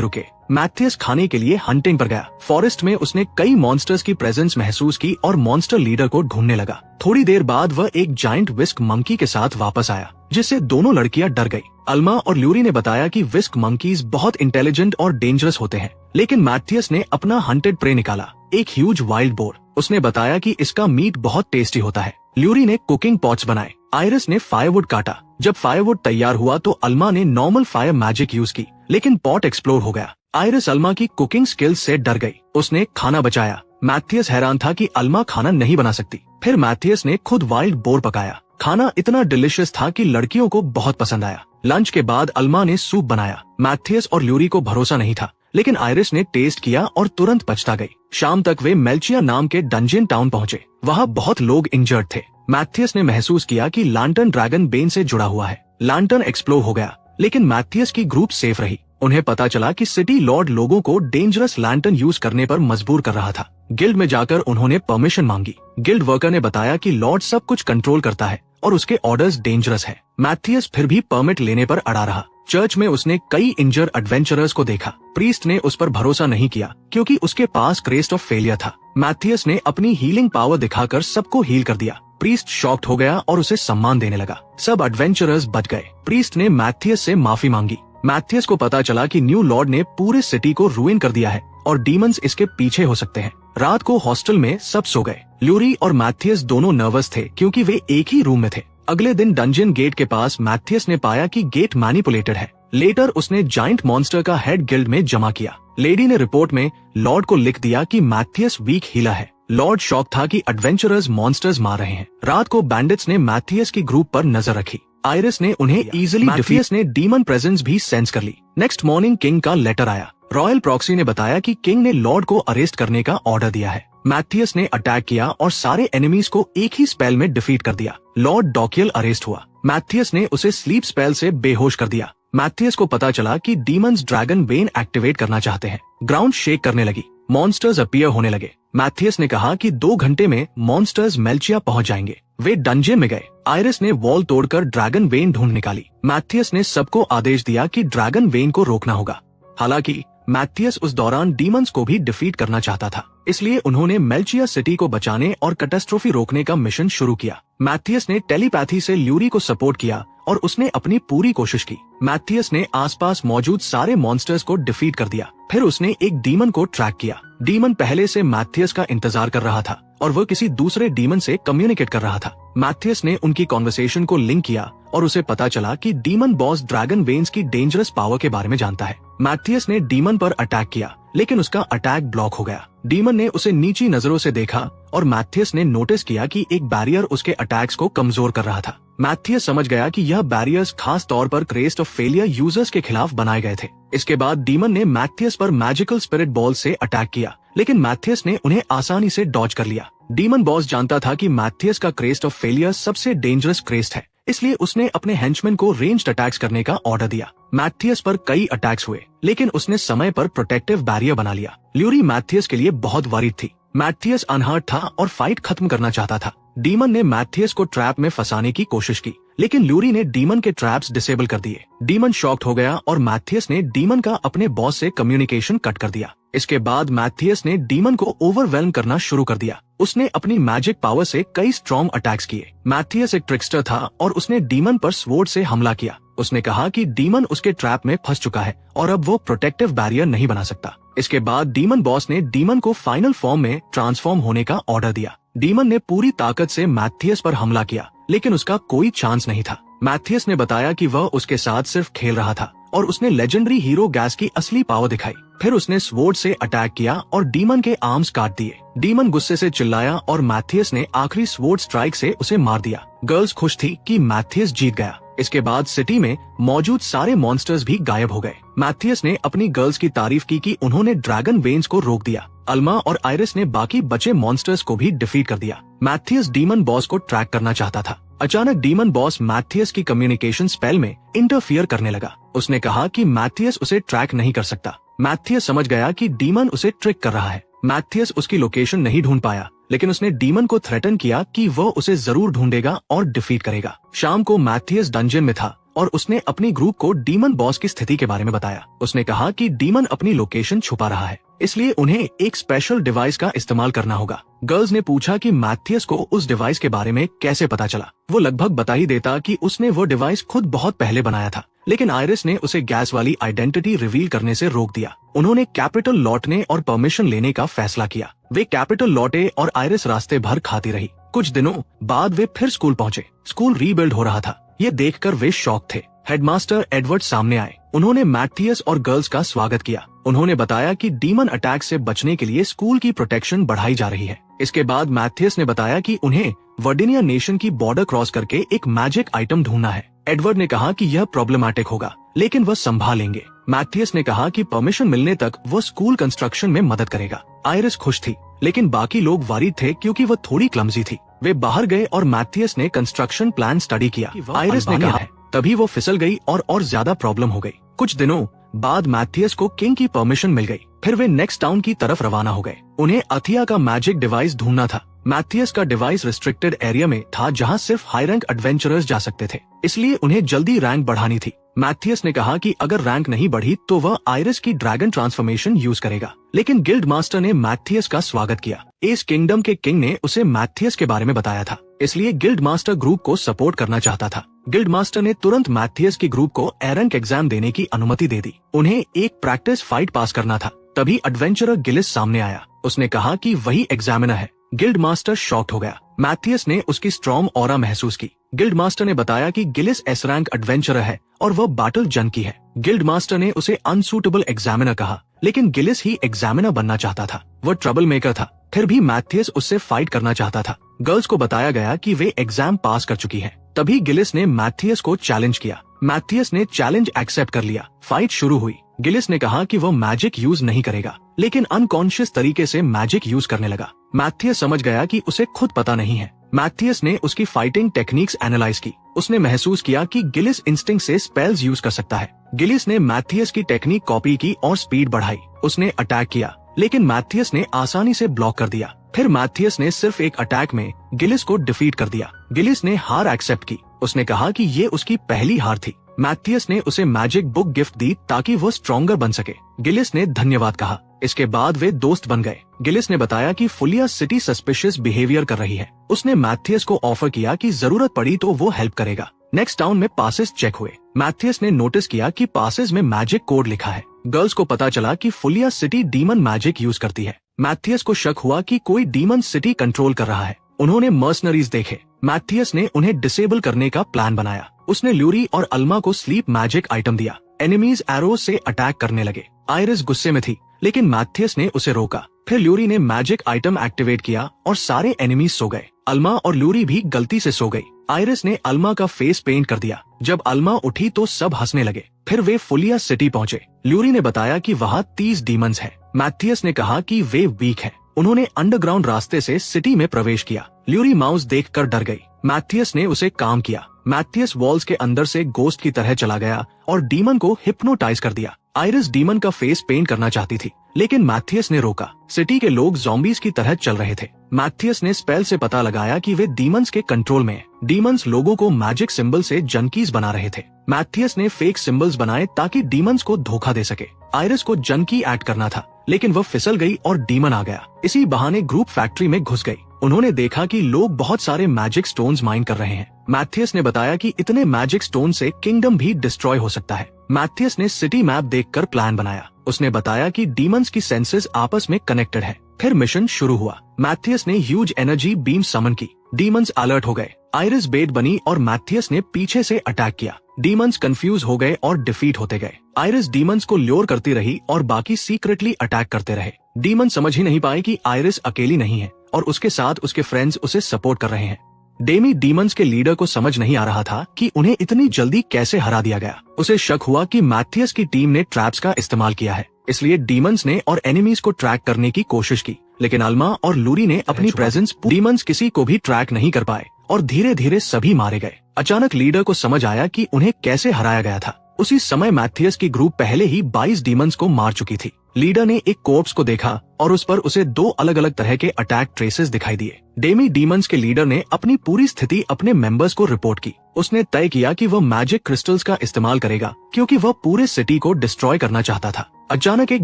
रुके। मैथियस खाने के लिए हंटिंग पर गया। फॉरेस्ट में उसने कई मॉन्स्टर्स की प्रेजेंस महसूस की और मॉन्स्टर लीडर को ढूंढने लगा। थोड़ी देर बाद वह एक जायंट विस्क मंकी के साथ वापस आया, जिससे दोनों लड़कियां डर गई। अल्मा और ल्यूरी ने बताया कि विस्क मंकीज बहुत इंटेलिजेंट और डेंजरस होते हैं, लेकिन मैथियस ने अपना हंटेड प्रे निकाला, एक ह्यूज वाइल्ड बोर। उसने बताया कि इसका मीट बहुत टेस्टी होता है। ल्यूरी ने कुकिंग पॉट्स बनाए। आयरिस ने फायरवुड काटा। जब फायरवुड तैयार हुआ तो अल्मा ने नॉर्मल फायर मैजिक यूज की, लेकिन पॉट एक्सप्लोड हो गया। आयरिस अल्मा की कुकिंग स्किल्स से डर गई। उसने खाना बचाया। मैथियस हैरान था कि अल्मा खाना नहीं बना सकती। फिर मैथियस ने खुद वाइल्ड बोर पकाया। खाना इतना डिलिशियस था कि लड़कियों को बहुत पसंद आया। लंच के बाद अल्मा ने सूप बनाया। मैथियस और ल्यूरी को भरोसा नहीं था, लेकिन आयरिस ने टेस्ट किया और तुरंत पछता गई। शाम तक वे मेल्चिया नाम के डंजियन टाउन पहुंचे। वहाँ बहुत लोग इंजर्ड थे। मैथियस ने महसूस किया कि लांटर्न ड्रैगन बेन से जुड़ा हुआ है। लांटर्न एक्सप्लोड हो गया, लेकिन मैथियस की ग्रुप सेफ रही। उन्हें पता चला कि सिटी लॉर्ड लोगों को डेंजरस लैंटर्न यूज करने पर मजबूर कर रहा था। गिल्ड में जाकर उन्होंने परमिशन मांगी। गिल्ड वर्कर ने बताया कि लॉर्ड सब कुछ कंट्रोल करता है और उसके ऑर्डर्स डेंजरस है। मैथियस फिर भी परमिट लेने पर अड़ा रहा। चर्च में उसने कई इंजर्ड एडवेंचरर्स को देखा। प्रीस्ट ने उस पर भरोसा नहीं किया क्योंकि उसके पास क्रेस्ट ऑफ फेलियर था। मैथियस ने अपनी हीलिंग पावर दिखाकर सबको हील कर दिया। प्रीस्ट शॉक्ड हो गया और उसे सम्मान देने लगा। सब एडवेंचरर्स बच गए। प्रीस्ट ने मैथियस से माफी मांगी। मैथियस को पता चला कि न्यू लॉर्ड ने पूरे सिटी को रूइन कर दिया है और डीमंस इसके पीछे हो सकते हैं। रात को हॉस्टल में सब सो गए। ल्यूरी और मैथियस दोनों नर्वस थे क्योंकि वे एक ही रूम में थे। अगले दिन डंजियन गेट के पास मैथियस ने पाया कि गेट मैनिपुलेटेड है। लेटर उसने जाइंट मॉन्स्टर का हेड गिल्ड में जमा किया। लेडी ने रिपोर्ट में लॉर्ड को लिख दिया कि मैथियस वीक हीला है। लॉर्ड शॉक था कि एडवेंचरर्स मॉन्स्टर्स मार रहे हैं। रात को बैंडिट्स ने मैथियस की ग्रुप पर नजर रखी। आयरिस ने उन्हें इजीली मैथियस ने डीमन प्रेजेंस भी सेंस कर ली। नेक्स्ट मॉर्निंग किंग का लेटर आया। रॉयल प्रॉक्सी ने बताया कि किंग ने लॉर्ड को अरेस्ट करने का ऑर्डर दिया है। मैथियस ने अटैक किया और सारे एनिमीज को एक ही स्पेल में डिफीट कर दिया। लॉर्ड डॉकियल अरेस्ट हुआ। मैथियस ने उसे स्लीप स्पेल से बेहोश कर दिया। मैथियस को पता चला कि डीमंस ड्रैगन वेन एक्टिवेट करना चाहते हैं। ग्राउंड शेक करने लगी। मॉन्स्टर्स अपीयर होने लगे। मैथियस ने कहा कि 2 घंटे में मॉन्स्टर्स मेल्चिया पहुंच जाएंगे। वे डंजियन में गए। आयरिस ने वॉल तोड़कर ड्रैगन वेन ढूंढ निकाली। मैथियस ने सबको आदेश दिया कि ड्रैगन वेन को रोकना होगा। हालांकि मैथियस उस दौरान डीमंस को भी डिफीट करना चाहता था, इसलिए उन्होंने मेल्चिया सिटी को बचाने और कैटास्ट्रोफी रोकने का मिशन शुरू किया। मैथियस ने टेलीपैथी से ल्यूरी को सपोर्ट किया और उसने अपनी पूरी कोशिश की। मैथियस ने आसपास मौजूद सारे मॉन्स्टर्स को डिफीट कर दिया। फिर उसने एक डीमन को ट्रैक किया। डीमन पहले से मैथियस का इंतजार कर रहा था और वह किसी दूसरे डीमन से कम्युनिकेट कर रहा था। मैथियस ने उनकी कॉन्वर्सेशन को लिंक किया और उसे पता चला कि डीमन बॉस ड्रैगन वेन्स की डेंजरस पावर के बारे में जानता है। मैथियस ने डीमन पर अटैक किया, लेकिन उसका अटैक ब्लॉक हो गया। डीमन ने उसे नीची नजरों से देखा और मैथियस ने नोटिस किया कि एक बैरियर उसके अटैक्स को कमजोर कर रहा था। मैथियस समझ गया कि यह बैरियर्स खास तौर पर क्रेस्ट ऑफ फेलियर यूजर्स के खिलाफ बनाए गए थे। इसके बाद डीमन ने मैथियस पर मैजिकल स्पिरिट बॉल से अटैक किया, लेकिन मैथियस ने उन्हें आसानी से डॉज कर लिया। डीमन बॉस जानता था कि मैथियस का क्रेस्ट ऑफ फेलियर सबसे डेंजरस क्रेस्ट है, इसलिए उसने अपने हेंचमैन को रेंज्ड अटैक्स करने का ऑर्डर दिया। मैथियस पर कई अटैक्स हुए, लेकिन उसने समय पर प्रोटेक्टिव बैरियर बना लिया। ल्यूरी मैथियस के लिए बहुत वरीड थी। मैथियस अनहर्ट था और फाइट खत्म करना चाहता था। डीमन ने मैथियस को ट्रैप में फंसाने की कोशिश की, लेकिन ल्यूरी ने डीमन के ट्रैप्स डिसेबल कर दिए। डीमन शॉक्ड हो गया और मैथियस ने डीमन का अपने बॉस से कम्युनिकेशन कट कर दिया। इसके बाद मैथियस ने डीमन को ओवरवेल्म करना शुरू कर दिया। उसने अपनी मैजिक पावर से कई स्ट्रॉन्ग अटैक्स किए। मैथियस एक ट्रिक्स्टर था और उसने डीमन पर स्वॉर्ड से हमला किया। उसने कहा कि डीमन उसके ट्रैप में फंस चुका है और अब वो प्रोटेक्टिव बैरियर नहीं बना सकता। इसके बाद डीमन बॉस ने डीमन को फाइनल फॉर्म में ट्रांसफॉर्म होने का ऑर्डर दिया। डीमन ने पूरी ताकत से मैथियस पर हमला किया, लेकिन उसका कोई चांस नहीं था। मैथियस ने बताया कि वह उसके साथ सिर्फ खेल रहा था और उसने लेजेंडरी हीरो गैस की असली पावर दिखाई। फिर उसने स्वॉर्ड से अटैक किया और डीमन के आर्म्स काट दिए। डीमन गुस्से से चिल्लाया और मैथियस ने आखिरी स्वॉर्ड स्ट्राइक से उसे मार दिया। गर्ल्स खुश थी कि मैथियस जीत गया। इसके बाद सिटी में मौजूद सारे मॉन्स्टर्स भी गायब हो गए। मैथियस ने अपनी गर्ल्स की तारीफ की कि उन्होंने ड्रैगन वेन्स को रोक दिया। अल्मा और आयरिस ने बाकी बचे मॉन्स्टर्स को भी डिफीट कर दिया। मैथियस डीमन बॉस को ट्रैक करना चाहता था। अचानक डीमन बॉस मैथियस की कम्युनिकेशन स्पेल में इंटरफियर करने लगा। उसने कहा कि मैथियस उसे ट्रैक नहीं कर सकता। मैथियस समझ गया कि डीमन उसे ट्रिक कर रहा है। मैथियस उसकी लोकेशन नहीं ढूंढ पाया, लेकिन उसने डीमन को थ्रेटन किया कि वह उसे जरूर ढूंढेगा और डिफीट करेगा। शाम को मैथियस डंजन में था और उसने अपनी ग्रुप को डीमन बॉस की स्थिति के बारे में बताया। उसने कहा कि डीमन अपनी लोकेशन छुपा रहा है, इसलिए उन्हें एक स्पेशल डिवाइस का इस्तेमाल करना होगा। गर्ल्स ने पूछा कि मैथियस को उस डिवाइस के बारे में कैसे पता चला। वो लगभग बता ही देता कि उसने वो डिवाइस खुद बहुत पहले बनाया था, लेकिन आयरिस ने उसे गैस वाली आइडेंटिटी रिवील करने से रोक दिया। उन्होंने कैपिटल लौटने और परमिशन लेने का फैसला किया। वे कैपिटल लौटे और आयरिस रास्ते भर खाती रही। कुछ दिनों बाद वे फिर स्कूल पहुँचे। स्कूल रीबिल्ड हो रहा था। ये देखकर वे शॉक थे। हेडमास्टर एडवर्ड सामने आए। उन्होंने मैथियस और गर्ल्स का स्वागत किया। उन्होंने बताया कि डीमन अटैक से बचने के लिए स्कूल की प्रोटेक्शन बढ़ाई जा रही है। इसके बाद मैथियस ने बताया कि उन्हें वर्डिनिया नेशन की बॉर्डर क्रॉस करके एक मैजिक आइटम ढूंढना है। एडवर्ड ने कहा कि यह प्रॉब्लमैटिक होगा, लेकिन वह संभालेंगे। मैथियस ने कहा कि परमिशन मिलने तक वो स्कूल कंस्ट्रक्शन में मदद करेगा। आयरिस खुश थी, लेकिन बाकी लोग वरीड थे क्योंकि वह थोड़ी क्लमजी थी। वे बाहर गए और मैथियस ने कंस्ट्रक्शन प्लान स्टडी किया। आयरिस ने कहा, तभी वो फिसल गई और ज्यादा प्रॉब्लम हो गई। कुछ दिनों बाद मैथियस को किंग की परमिशन मिल गई। फिर वे नेक्स्ट टाउन की तरफ रवाना हो गए। उन्हें अथिया का मैजिक डिवाइस ढूंढना था। मैथियस का डिवाइस रिस्ट्रिक्टेड एरिया में था जहां सिर्फ हाई रैंक एडवेंचरर्स जा सकते थे, इसलिए उन्हें जल्दी रैंक बढ़ानी थी। मैथियस ने कहा कि अगर रैंक नहीं बढ़ी तो वह आयरिस की ड्रैगन ट्रांसफॉर्मेशन यूज करेगा, लेकिन गिल्ड मास्टर ने मैथियस का स्वागत किया। इस किंगडम के किंग ने उसे मैथियस के बारे में बताया था, इसलिए गिल्ड मास्टर ग्रुप को सपोर्ट करना चाहता था। गिल्ड मास्टर ने तुरंत मैथियस की ग्रुप को ए रैंक एग्जाम देने की अनुमति दे दी। उन्हें एक प्रैक्टिस फाइट पास करना था। तभी एडवेंचरर गिलिस सामने आया। उसने कहा कि वही एग्जामिनर है। गिल्ड मास्टर शॉक्ड हो गया। मैथियस ने उसकी स्ट्रॉन्ग ऑरा महसूस की। गिल्ड मास्टर ने बताया कि गिलिस एस रैंक एडवेंचरर है और वह बैटल जंकी है। गिल्ड मास्टर ने उसे अनसूटेबल एग्जामिनर कहा, लेकिन गिलिस ही एग्जामिनर बनना चाहता था। वह ट्रबल मेकर था, फिर भी मैथियस उससे फाइट करना चाहता था। गर्ल्स को बताया गया कि वे एग्जाम पास कर चुकी है। तभी गिलिस ने मैथियस को चैलेंज किया। मैथियस ने चैलेंज एक्सेप्ट कर लिया। फाइट शुरू हुई। गिलिस ने कहा कि वह मैजिक यूज नहीं करेगा, लेकिन अनकॉन्शियस तरीके से मैजिक यूज करने लगा। मैथियस समझ गया कि उसे खुद पता नहीं है। मैथियस ने उसकी फाइटिंग टेक्निक्स एनालाइज की। उसने महसूस किया कि गिलिस इंस्टिंक्ट से स्पेल्स यूज कर सकता है। गिलिस ने मैथियस की टेक्निक कॉपी की और स्पीड बढ़ाई। उसने अटैक किया, लेकिन मैथियस ने आसानी से ब्लॉक कर दिया। फिर मैथियस ने सिर्फ एक अटैक में गिलिस को डिफीट कर दिया। गिलिस ने हार एक्सेप्ट की। उसने कहा कि ये उसकी पहली हार थी। मैथियस ने उसे मैजिक बुक गिफ्ट दी ताकि वो स्ट्रॉन्गर बन सके। गिलिस ने धन्यवाद कहा। इसके बाद वे दोस्त बन गए। गिलिस ने बताया कि फुलिया सिटी सस्पिशियस बिहेवियर कर रही है। उसने मैथियस को ऑफर किया कि जरूरत पड़ी तो वो हेल्प करेगा। नेक्स्ट टाउन में पासेस चेक हुए। मैथियस ने नोटिस किया कि पासेस में मैजिक कोड लिखा है। गर्ल्स को पता चला कि फुलिया सिटी डीमन मैजिक यूज करती है। मैथियस को शक हुआ कि कोई डीमन सिटी कंट्रोल कर रहा है। उन्होंने मर्सनरीज देखे। मैथियस ने उन्हें डिसेबल करने का प्लान बनाया। उसने ल्यूरी और अल्मा को स्लीप मैजिक आइटम दिया। एनिमीज एरोज से अटैक करने लगे। आयरिस गुस्से में थी, लेकिन मैथियस ने उसे रोका। फिर ल्यूरी ने मैजिक आइटम एक्टिवेट किया और सारे एनिमीज सो गए। अल्मा और ल्यूरी भी गलती से सो गई। आयरिस ने अल्मा का फेस पेंट कर दिया। जब अल्मा उठी तो सब हंसने लगे। फिर वे फुलिया सिटी पहुँचे। ल्यूरी ने बताया कि वहाँ 30 डीमंस हैं। मैथियस ने कहा कि वे वीक हैं। उन्होंने अंडरग्राउंड रास्ते से सिटी में प्रवेश किया। ल्यूरी माउस देखकर डर गई। मैथियस ने उसे काम किया। मैथियस वॉल्स के अंदर से गोस्ट की तरह चला गया और डीमन को हिप्नोटाइज कर दिया। आयरिस डीमन का फेस पेंट करना चाहती थी, लेकिन मैथियस ने रोका। सिटी के लोग ज़ॉम्बीज की तरह चल रहे थे। मैथियस ने स्पेल से पता लगाया कि वे डीमंस के कंट्रोल में हैं। डीमंस लोगों को मैजिक सिंबल से जंकीज बना रहे थे। मैथियस ने फेक सिंबल्स बनाए ताकि डीमंस को धोखा दे सके। आयरिस को जंकी ऐड करना था, लेकिन वह फिसल गई और डीमन आ गया। इसी बहाने ग्रुप फैक्ट्री में घुस गई। उन्होंने देखा कि लोग बहुत सारे मैजिक स्टोन्स माइन कर रहे हैं। मैथियस ने बताया कि इतने मैजिक स्टोन से किंगडम भी डिस्ट्रॉय हो सकता है। मैथियस ने सिटी मैप देखकर प्लान बनाया। उसने बताया कि डीमंस की सेंसेस आपस में कनेक्टेड है। फिर मिशन शुरू हुआ। मैथियस ने ह्यूज एनर्जी बीम समन की। डीमंस अलर्ट हो गए। आयरिस बेट बनी और मैथियस ने पीछे से अटैक किया। डीमंस कंफ्यूज हो गए और डिफीट होते गए। आयरिस डीमंस को ल्योर करती रही और बाकी सीक्रेटली अटैक करते रहे। डीमंस समझ ही नहीं पाए कि आयरिस अकेली नहीं है और उसके साथ उसके फ्रेंड्स उसे सपोर्ट कर रहे हैं। डेमी डीमंस के लीडर को समझ नहीं आ रहा था कि उन्हें इतनी जल्दी कैसे हरा दिया गया। उसे शक हुआ कि मैथियस की टीम ने ट्रैप्स का इस्तेमाल किया है, इसलिए डीमंस ने और एनिमीज को ट्रैक करने की कोशिश की, लेकिन अल्मा और लूरी ने अपनी प्रेजेंस डीमंस किसी को भी ट्रैक नहीं कर पाए और धीरे धीरे सभी मारे गए। अचानक लीडर को समझ आया कि उन्हें कैसे हराया गया था। उसी समय मैथियस की ग्रुप पहले ही 22 डीमंस को मार चुकी थी। लीडर ने एक कोर्प्स को देखा और उस पर उसे 2 अलग अलग तरह के अटैक ट्रेसेस दिखाई दिए। डेमी डीमंस के लीडर ने अपनी पूरी स्थिति अपने मेंबर्स को रिपोर्ट की। उसने तय किया कि वह मैजिक क्रिस्टल्स का इस्तेमाल करेगा क्योंकि वह पूरे सिटी को डिस्ट्रॉय करना चाहता था। अचानक एक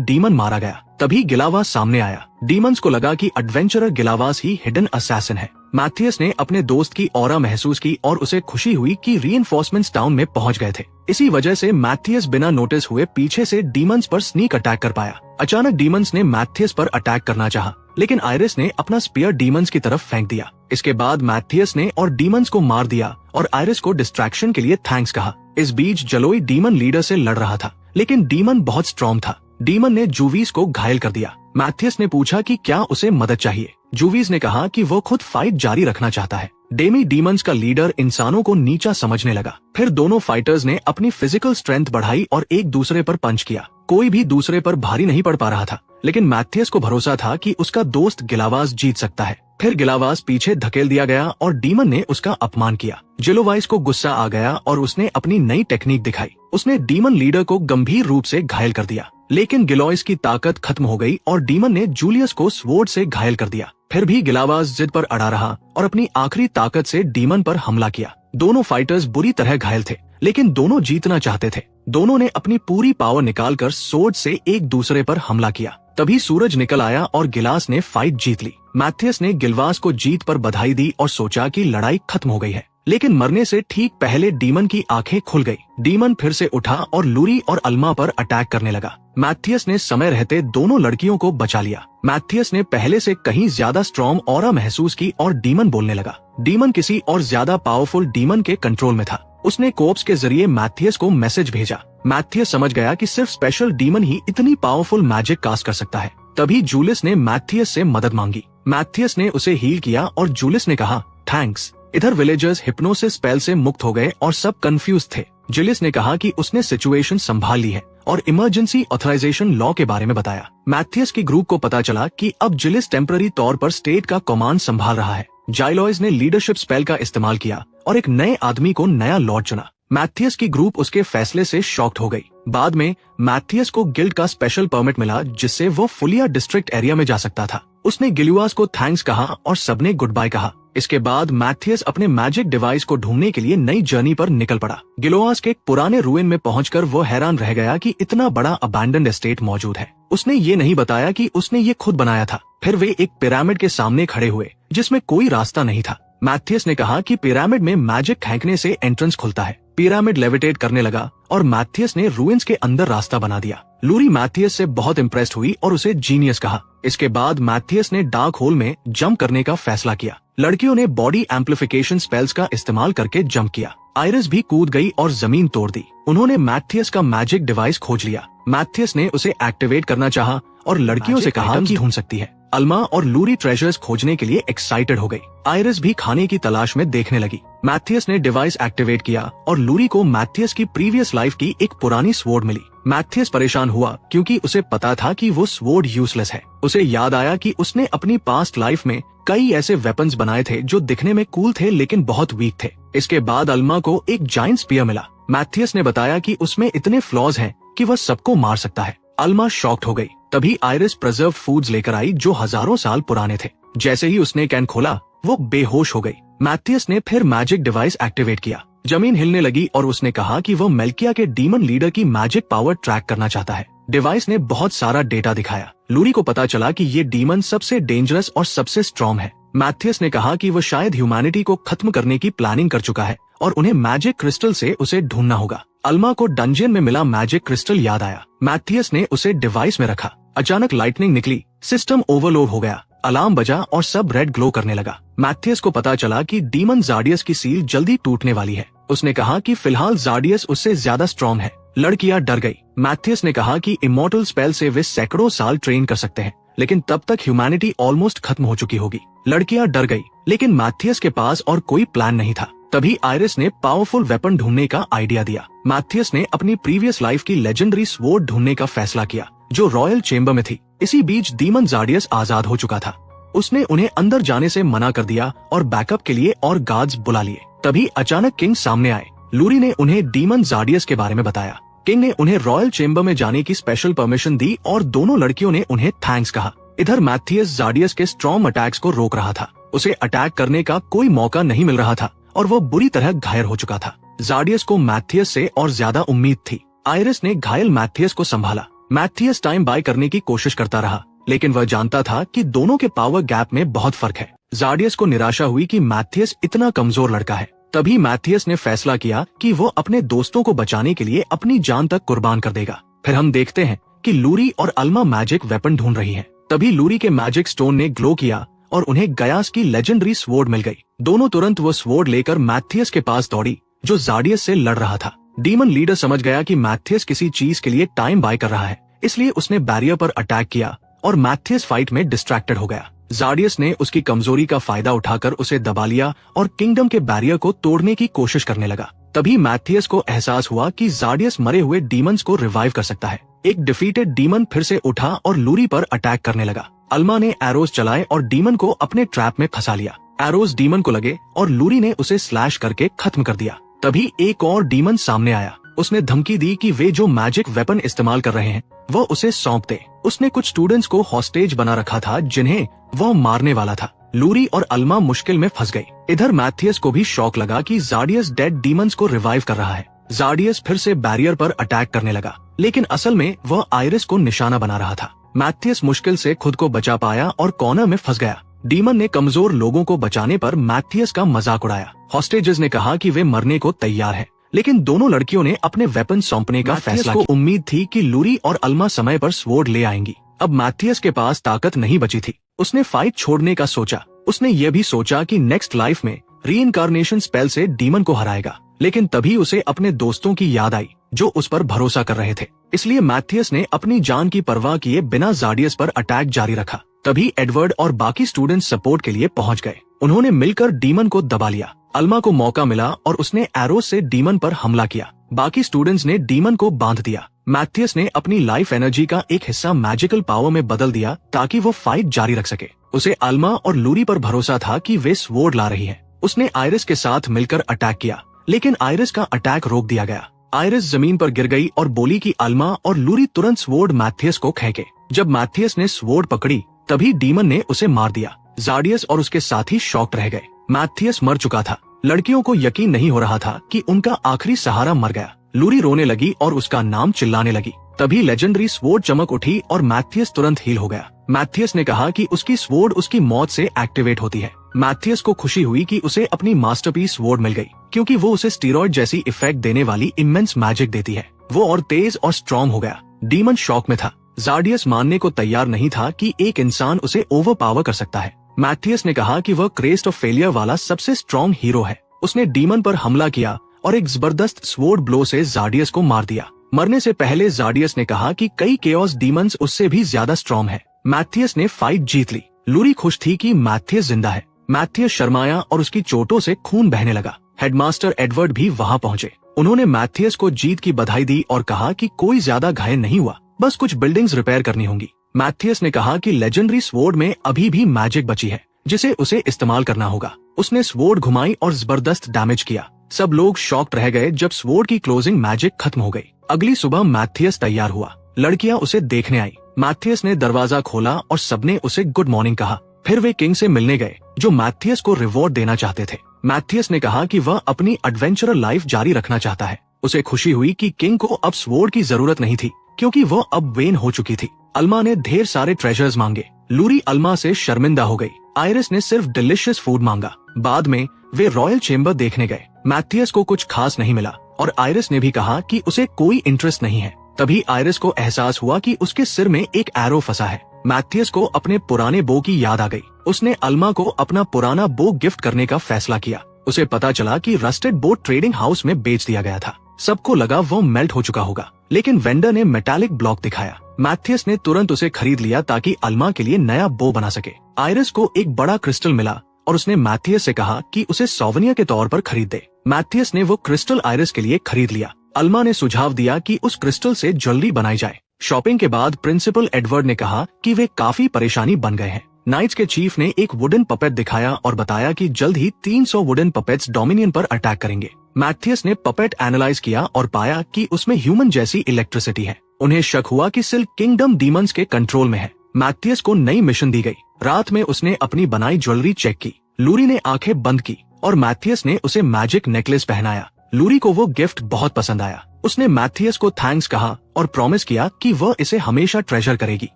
डीमन मारा गया, तभी गिलावास सामने आया। डीमंस को लगा कि एडवेंचरर गिलावास ही हिडन असैसिन है। मैथियस ने अपने दोस्त की ऑरा महसूस की और उसे खुशी हुई कि रीइंफोर्समेंट्स टाउन में पहुंच गए थे। इसी वजह से मैथियस बिना नोटिस हुए पीछे से डीमंस पर स्नीक अटैक कर पाया। अचानक डीमंस ने मैथियस पर अटैक करना चाहा, लेकिन आयरिस ने अपना स्पीयर डीमंस की तरफ फेंक दिया। इसके बाद मैथियस ने और डीमंस को मार दिया और आयरिस को डिस्ट्रैक्शन के लिए थैंक्स कहा। इस बीच जलोई डीमन लीडर से लड़ रहा था, लेकिन डीमन बहुत स्ट्रॉन्ग था। डीमन ने जूवीस को घायल कर दिया। मैथियस ने पूछा कि क्या उसे मदद चाहिए। जूवीस ने कहा कि वो खुद फाइट जारी रखना चाहता है। डेमी डीमंस का लीडर इंसानों को नीचा समझने लगा। फिर दोनों फाइटर्स ने अपनी फिजिकल स्ट्रेंथ बढ़ाई और एक दूसरे पर पंच किया। कोई भी दूसरे पर भारी नहीं पड़ पा रहा था, लेकिन मैथियस को भरोसा था कि उसका दोस्त गिलावास जीत सकता है। फिर गिलावास पीछे धकेल दिया गया और डीमन ने उसका अपमान किया। जिलोवाइस को गुस्सा आ गया और उसने अपनी नई टेक्निक दिखाई। उसने डीमन लीडर को गंभीर रूप से घायल कर दिया, लेकिन गिलोइस की ताकत खत्म हो गई और डीमन ने जूलियस को स्वॉर्ड से घायल कर दिया। फिर भी गिलावास जिद पर अड़ा रहा और अपनी आखिरी ताकत से डीमन पर हमला किया। दोनों फाइटर्स बुरी तरह घायल थे, लेकिन दोनों जीतना चाहते थे। दोनों ने अपनी पूरी पावर निकालकर स्वॉर्ड से एक दूसरे पर हमला किया। तभी सूरज निकल आया और गिलास ने फाइट जीत ली। मैथियस ने गिलवास को जीत पर बधाई दी और सोचा कि लड़ाई खत्म हो गई है, लेकिन मरने से ठीक पहले डीमन की आंखें खुल गई। डीमन फिर से उठा और लूरी और अल्मा पर अटैक करने लगा। मैथियस ने समय रहते दोनों लड़कियों को बचा लिया। मैथियस ने पहले से कहीं ज्यादा स्ट्रॉन्ग ऑरा महसूस की और डीमन बोलने लगा। डीमन किसी और ज्यादा पावरफुल डीमन के कंट्रोल में था। उसने कोप्स के जरिए मैथियस को मैसेज भेजा। मैथियस समझ गया कि सिर्फ स्पेशल डीमन ही इतनी पावरफुल मैजिक कास्ट कर सकता है। तभी जूलिस ने मैथियस से मदद मांगी। मैथियस ने उसे हील किया और जूलिस ने कहा थैंक्स। इधर विलेजर्स हिप्नोसिस स्पेल से मुक्त हो गए और सब कंफ्यूज थे। जूलिस ने कहा कि उसने सिचुएशन संभाल ली है और इमरजेंसी ऑथराइजेशन लॉ के बारे में बताया। मैथियस की ग्रुप को पता चला कि अब जूलिस टेम्पररी तौर पर स्टेट का कमांड संभाल रहा है। जाइलॉइस ने लीडरशिप स्पेल का इस्तेमाल किया और एक नए आदमी को नया लॉर्ड चुना। मैथियस की ग्रुप उसके फैसले से शॉक्ड हो गई। बाद में मैथियस को गिल्ड का स्पेशल परमिट मिला, जिससे वो फुलिया डिस्ट्रिक्ट एरिया में जा सकता था। उसने गिलुआस को थैंक्स कहा और सबने गुड बाय कहा। इसके बाद मैथियस अपने मैजिक डिवाइस को ढूंढने के लिए नई जर्नी पर निकल पड़ा। गिलोआस के एक पुराने रूइन में पहुंचकर वो हैरान रह गया कि इतना बड़ा अबैंडन्ड एस्टेट मौजूद है। उसने ये नहीं बताया कि उसने ये खुद बनाया था। फिर वे एक पिरामिड के सामने खड़े हुए, जिसमें कोई रास्ता नहीं था। मैथियस ने कहा कि पिरामिड में मैजिक फेंकने से एंट्रेंस खुलता है। पिरामिड लेविटेट करने लगा और मैथियस ने रूइंस के अंदर रास्ता बना दिया। लूरी मैथियस से बहुत इम्प्रेस्ड हुई और उसे जीनियस कहा। इसके बाद मैथियस ने डार्क होल में जंप करने का फैसला किया। लड़कियों ने बॉडी एम्प्लीफिकेशन स्पेल्स का इस्तेमाल करके जंप किया। आयरिस भी कूद गई और जमीन तोड़ दी। उन्होंने मैथियस का मैजिक डिवाइस खोज लिया। मैथियस ने उसे एक्टिवेट करना चाहा और लड़कियों से कहा कि ढूंढ सकती है। अल्मा और लूरी ट्रेजर्स खोजने के लिए एक्साइटेड हो गई। आयरिस भी खाने की तलाश में देखने लगी। मैथियस ने डिवाइस एक्टिवेट किया और लूरी को मैथियस की प्रीवियस लाइफ की एक पुरानी स्वॉर्ड मिली। मैथियस परेशान हुआ क्योंकि उसे पता था कि वो स्वॉर्ड यूजलेस है। उसे याद आया कि उसने अपनी पास्ट लाइफ में कई ऐसे वेपन्स बनाए थे जो दिखने में कूल थे लेकिन बहुत वीक थे। इसके बाद अल्मा को एक जायंट स्पीयर मिला। मैथियस ने बताया कि उसमें इतने फ्लॉज हैं कि वह सबको मार सकता है। अल्मा शॉक्ड हो गई। तभी आयरिस प्रिजर्व फूड्स लेकर आई जो हजारों साल पुराने थे। जैसे ही उसने कैन खोला, वो बेहोश हो गई। मैथियस ने फिर मैजिक डिवाइस एक्टिवेट किया। जमीन हिलने लगी और उसने कहा कि वो मेल्किया के डीमन लीडर की मैजिक पावर ट्रैक करना चाहता है। डिवाइस ने बहुत सारा डेटा दिखाया। लूरी को पता चला कि ये डीमन सबसे डेंजरस और सबसे स्ट्रॉन्ग है। मैथियस ने कहा कि वो शायद ह्यूमैनिटी को खत्म करने की प्लानिंग कर चुका है और उन्हें मैजिक क्रिस्टल से उसे ढूंढना होगा। अल्मा को डंजियन में मिला मैजिक क्रिस्टल याद आया। मैथियस ने उसे डिवाइस में रखा। अचानक लाइटनिंग निकली, सिस्टम ओवरलोड हो गया, अलार्म बजा और सब रेड ग्लो करने लगा। मैथियस को पता चला कि डीमन ज़ार्डियस की सील जल्दी टूटने वाली है। उसने कहा कि फिलहाल ज़ार्डियस उससे ज्यादा स्ट्रॉन्ग है। लड़कियां डर गई। मैथियस ने कहा कि इमॉर्टल स्पेल से वे सैकड़ों साल ट्रेन कर सकते हैं, लेकिन तब तक ह्यूमैनिटी ऑलमोस्ट खत्म हो चुकी होगी। लड़कियां डर गई, लेकिन मैथियस के पास और कोई प्लान नहीं था। तभी आयरिस ने पावरफुल वेपन ढूंढने का आइडिया दिया। मैथियस ने अपनी प्रीवियस लाइफ की लेजेंडरी स्वॉर्ड ढूंढने का फैसला किया, जो रॉयल चेम्बर में थी। इसी बीच डीमन ज़ार्डियस आजाद हो चुका था। उसने उन्हें अंदर जाने से मना कर दिया और बैकअप के लिए और गार्ड्स बुला लिए। तभी अचानक किंग सामने आए। लूरी ने उन्हें डीमन ज़ार्डियस के बारे में बताया। किंग ने उन्हें रॉयल चेम्बर में जाने की स्पेशल परमिशन दी और दोनों लड़कियों ने उन्हें थैंक्स कहा। इधर मैथियस ज़ार्डियस के स्ट्रॉन्ग अटैक्स को रोक रहा था। उसे अटैक करने का कोई मौका नहीं मिल रहा था और वो बुरी तरह घायल हो चुका था। ज़ार्डियस को मैथियस से और ज्यादा उम्मीद थी। आयरिस ने घायल मैथियस को संभाला। मैथियस टाइम बाय करने की कोशिश करता रहा, लेकिन वह जानता था कि दोनों के पावर गैप में बहुत फर्क है। ज़ार्डियस को निराशा हुई कि मैथियस इतना कमजोर लड़का है। तभी मैथियस ने फैसला किया कि वो अपने दोस्तों को बचाने के लिए अपनी जान तक कुर्बान कर देगा। फिर हम देखते हैं कि लूरी और अल्मा मैजिक वेपन ढूंढ रही हैं। तभी लूरी के मैजिक स्टोन ने ग्लो किया और उन्हें गयास की लेजेंडरी स्वॉर्ड मिल गई। दोनों तुरंत वो स्वॉर्ड लेकर मैथियस के पास दौड़ी, जो ज़ार्डियस से लड़ रहा था। डीमन लीडर समझ गया कि मैथियस किसी चीज के लिए टाइम बाय कर रहा है, इसलिए उसने बैरियर पर अटैक किया और मैथियस फाइट में डिस्ट्रैक्टेड हो गया। ज़ार्डियस ने उसकी कमजोरी का फायदा उठाकर उसे दबा लिया और किंगडम के बैरियर को तोड़ने की कोशिश करने लगा। तभी मैथियस को एहसास हुआ कि ज़ार्डियस मरे हुए डीमंस को रिवाइव कर सकता है। एक डिफीटेड डीमन फिर से उठा और लूरी पर अटैक करने लगा। अल्मा ने एरोज चलाए और डीमन को अपने ट्रैप में फंसा लिया। एरोज डीमन को लगे और लूरी ने उसे स्लैश करके खत्म कर दिया। तभी एक और डीमन सामने आया। उसने धमकी दी कि वे जो मैजिक वेपन इस्तेमाल कर रहे हैं वो उसे सौंप दे। उसने कुछ स्टूडेंट्स को हॉस्टेज बना रखा था जिन्हें वो मारने वाला था। लूरी और अल्मा मुश्किल में फंस गई। इधर मैथियस को भी शौक लगा कि ज़ार्डियस डेड डीमंस को रिवाइव कर रहा है। ज़ार्डियस फिर से बैरियर पर अटैक करने लगा, लेकिन असल में वह आयरिस को निशाना बना रहा था। मैथियस मुश्किल से खुद को बचा पाया और कॉर्नर में फंस गया। डीमन ने कमजोर लोगों को बचाने पर मैथियस का मजाक उड़ाया। हॉस्टेजेस ने कहा कि वे मरने को तैयार हैं, लेकिन दोनों लड़कियों ने अपने वेपन सौंपने का फैसला किया। उम्मीद थी कि लूरी और अल्मा समय पर स्वॉर्ड ले आएंगी। अब मैथियस के पास ताकत नहीं बची थी। उसने फाइट छोड़ने का सोचा। उसने ये भी सोचा कि नेक्स्ट लाइफ में रीइंकार्नेशन स्पेल से डीमन को हराएगा, लेकिन तभी उसे अपने दोस्तों की याद आई जो उस पर भरोसा कर रहे थे। इसलिए मैथियस ने अपनी जान की परवाह किए बिना ज़ार्डियस पर अटैक जारी रखा। तभी एडवर्ड और बाकी स्टूडेंट्स सपोर्ट के लिए पहुंच गए। उन्होंने मिलकर डीमन को दबा लिया। अल्मा को मौका मिला और उसने एरोज से डीमन पर हमला किया। बाकी स्टूडेंट्स ने डीमन को बांध दिया। मैथियस ने अपनी लाइफ एनर्जी का एक हिस्सा मैजिकल पावर में बदल दिया ताकि वो फाइट जारी रख सके। उसे अल्मा और लूरी पर भरोसा था कि वे स्वॉर्ड ला रही हैं। उसने आयरिस के साथ मिलकर अटैक किया, लेकिन आयरिस का अटैक रोक दिया गया। आयरिस जमीन पर गिर गई और बोली कि अल्मा और लूरी तुरंत स्वॉर्ड मैथियस को फेंके। जब मैथियस ने स्वॉर्ड पकड़ी तभी डीमन ने उसे मार दिया। ज़ार्डियस और उसके साथी शॉक्ड रह गए। मैथियस मर चुका था। लड़कियों को यकीन नहीं हो रहा था कि उनका आखिरी सहारा मर गया। लूरी रोने लगी और उसका नाम चिल्लाने लगी। तभी लेजेंडरी स्वॉर्ड चमक उठी और मैथियस तुरंत हील हो गया। मैथियस ने कहा कि उसकी स्वॉर्ड उसकी मौत से एक्टिवेट होती है। मैथियस को खुशी हुई कि उसे अपनी मास्टरपीस स्वॉर्ड मिल गई, क्योंकि वो उसे स्टीरॉयड जैसी इफेक्ट देने वाली इमेंस मैजिक देती है। वो और तेज और स्ट्रॉन्ग हो गया। डीमन शॉक में था। ज़ार्डियस मानने को तैयार नहीं था कि एक इंसान उसे ओवरपावर कर सकता है। मैथियस ने कहा कि वह क्रेस्ट ऑफ फेलियर वाला सबसे स्ट्रॉन्ग हीरो है। उसने डीमन पर हमला किया और एक जबरदस्त स्वॉर्ड ब्लो से ज़ार्डियस को मार दिया। मरने से पहले ज़ार्डियस ने कहा कि कई केओस डीमंस उससे भी ज्यादा स्ट्रॉन्ग है। मैथियस ने फाइट जीत ली। लूरी खुश थी कि मैथियस जिंदा है। मैथियस शर्माया और उसकी चोटों से खून बहने लगा। हेडमास्टर एडवर्ड भी वहां पहुंचे। उन्होंने मैथियस को जीत की बधाई दी और कहा कि कोई ज्यादा घायल नहीं हुआ, बस कुछ बिल्डिंग्स रिपेयर करनी होंगी। मैथियस ने कहा कि लेजेंडरी स्वॉर्ड में अभी भी मैजिक बची है, जिसे उसे इस्तेमाल करना होगा। उसने स्वॉर्ड घुमाई और जबरदस्त डैमेज किया। सब लोग शॉक्ड रह गए जब स्वॉर्ड की क्लोजिंग मैजिक खत्म हो गई। अगली सुबह मैथियस तैयार हुआ। लड़कियां उसे देखने आई। मैथियस ने दरवाजा खोला और सबने उसे गुड मॉर्निंग कहा। फिर वे किंग से मिलने गए, जो मैथियस को रिवॉर्ड देना चाहते थे। मैथियस ने कहा कि वह अपनी एडवेंचरल लाइफ जारी रखना चाहता है। उसे खुशी हुई कि किंग को अब स्वॉर्ड की जरूरत नहीं थी, क्योंकि वो अब वेन हो चुकी थी। अल्मा ने ढेर सारे ट्रेजर्स मांगे। लूरी अल्मा से शर्मिंदा हो गई। आयरिस ने सिर्फ डिलिशियस फूड मांगा। बाद में वे रॉयल चेम्बर देखने गए। मैथियस को कुछ खास नहीं मिला और आयरिस ने भी कहा कि उसे कोई इंटरेस्ट नहीं है। तभी आयरिस को एहसास हुआ कि उसके सिर में एक एरो फंसा है। मैथियस को अपने पुराने बो की याद आ गई। उसने अल्मा को अपना पुराना बो गिफ्ट करने का फैसला किया। उसे पता चला कि रस्टेड बो ट्रेडिंग हाउस में बेच दिया गया था। सबको लगा वो मेल्ट हो चुका होगा, लेकिन वेंडर ने मेटालिक ब्लॉक दिखाया। मैथियस ने तुरंत उसे खरीद लिया ताकि अल्मा के लिए नया बो बना सके। आयरिस को एक बड़ा क्रिस्टल मिला और उसने मैथियस से कहा कि उसे सोवेनियर के तौर पर खरीद दे। मैथियस ने वो क्रिस्टल आयरिस के लिए खरीद लिया। अल्मा ने सुझाव दिया कि उस क्रिस्टल से ज्वेलरी बनाई जाए। शॉपिंग के बाद प्रिंसिपल एडवर्ड ने कहा कि वे काफी परेशानी बन गए हैं। नाइट्स के चीफ ने एक वुडन पपेट दिखाया और बताया कि जल्द ही 300 वुडन पपेट्स डोमिनियन पर अटैक करेंगे। मैथियस ने पपेट एनालाइज किया और पाया कि उसमें ह्यूमन जैसी इलेक्ट्रिसिटी है। उन्हें शक हुआ कि सिल्क किंगडम डीमंस के कंट्रोल में है। मैथियस को नई मिशन दी गई। रात में उसने अपनी बनाई ज्वेलरी चेक की। लूरी ने आंखें बंद की और मैथियस ने उसे मैजिक नेकलेस पहनाया। लूरी को वो गिफ्ट बहुत पसंद आया। उसने मैथियस को थैंक्स कहा और प्रॉमिस किया कि वह इसे हमेशा ट्रेजर करेगी।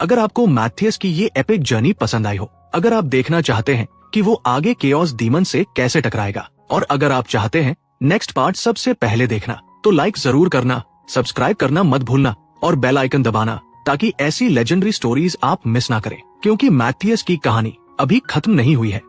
अगर आपको मैथियस की ये एपिक जर्नी पसंद आई हो, अगर आप देखना चाहते हैं कि वो आगे केओस डीमन से कैसे टकराएगा, और अगर आप चाहते हैं नेक्स्ट पार्ट सबसे पहले देखना, तो लाइक जरूर करना, सब्सक्राइब करना मत भूलना और बेल आइकन दबाना ताकि ऐसी लेजेंडरी स्टोरीज आप मिस ना करें, क्योंकि मैथियस की कहानी अभी खत्म नहीं हुई है।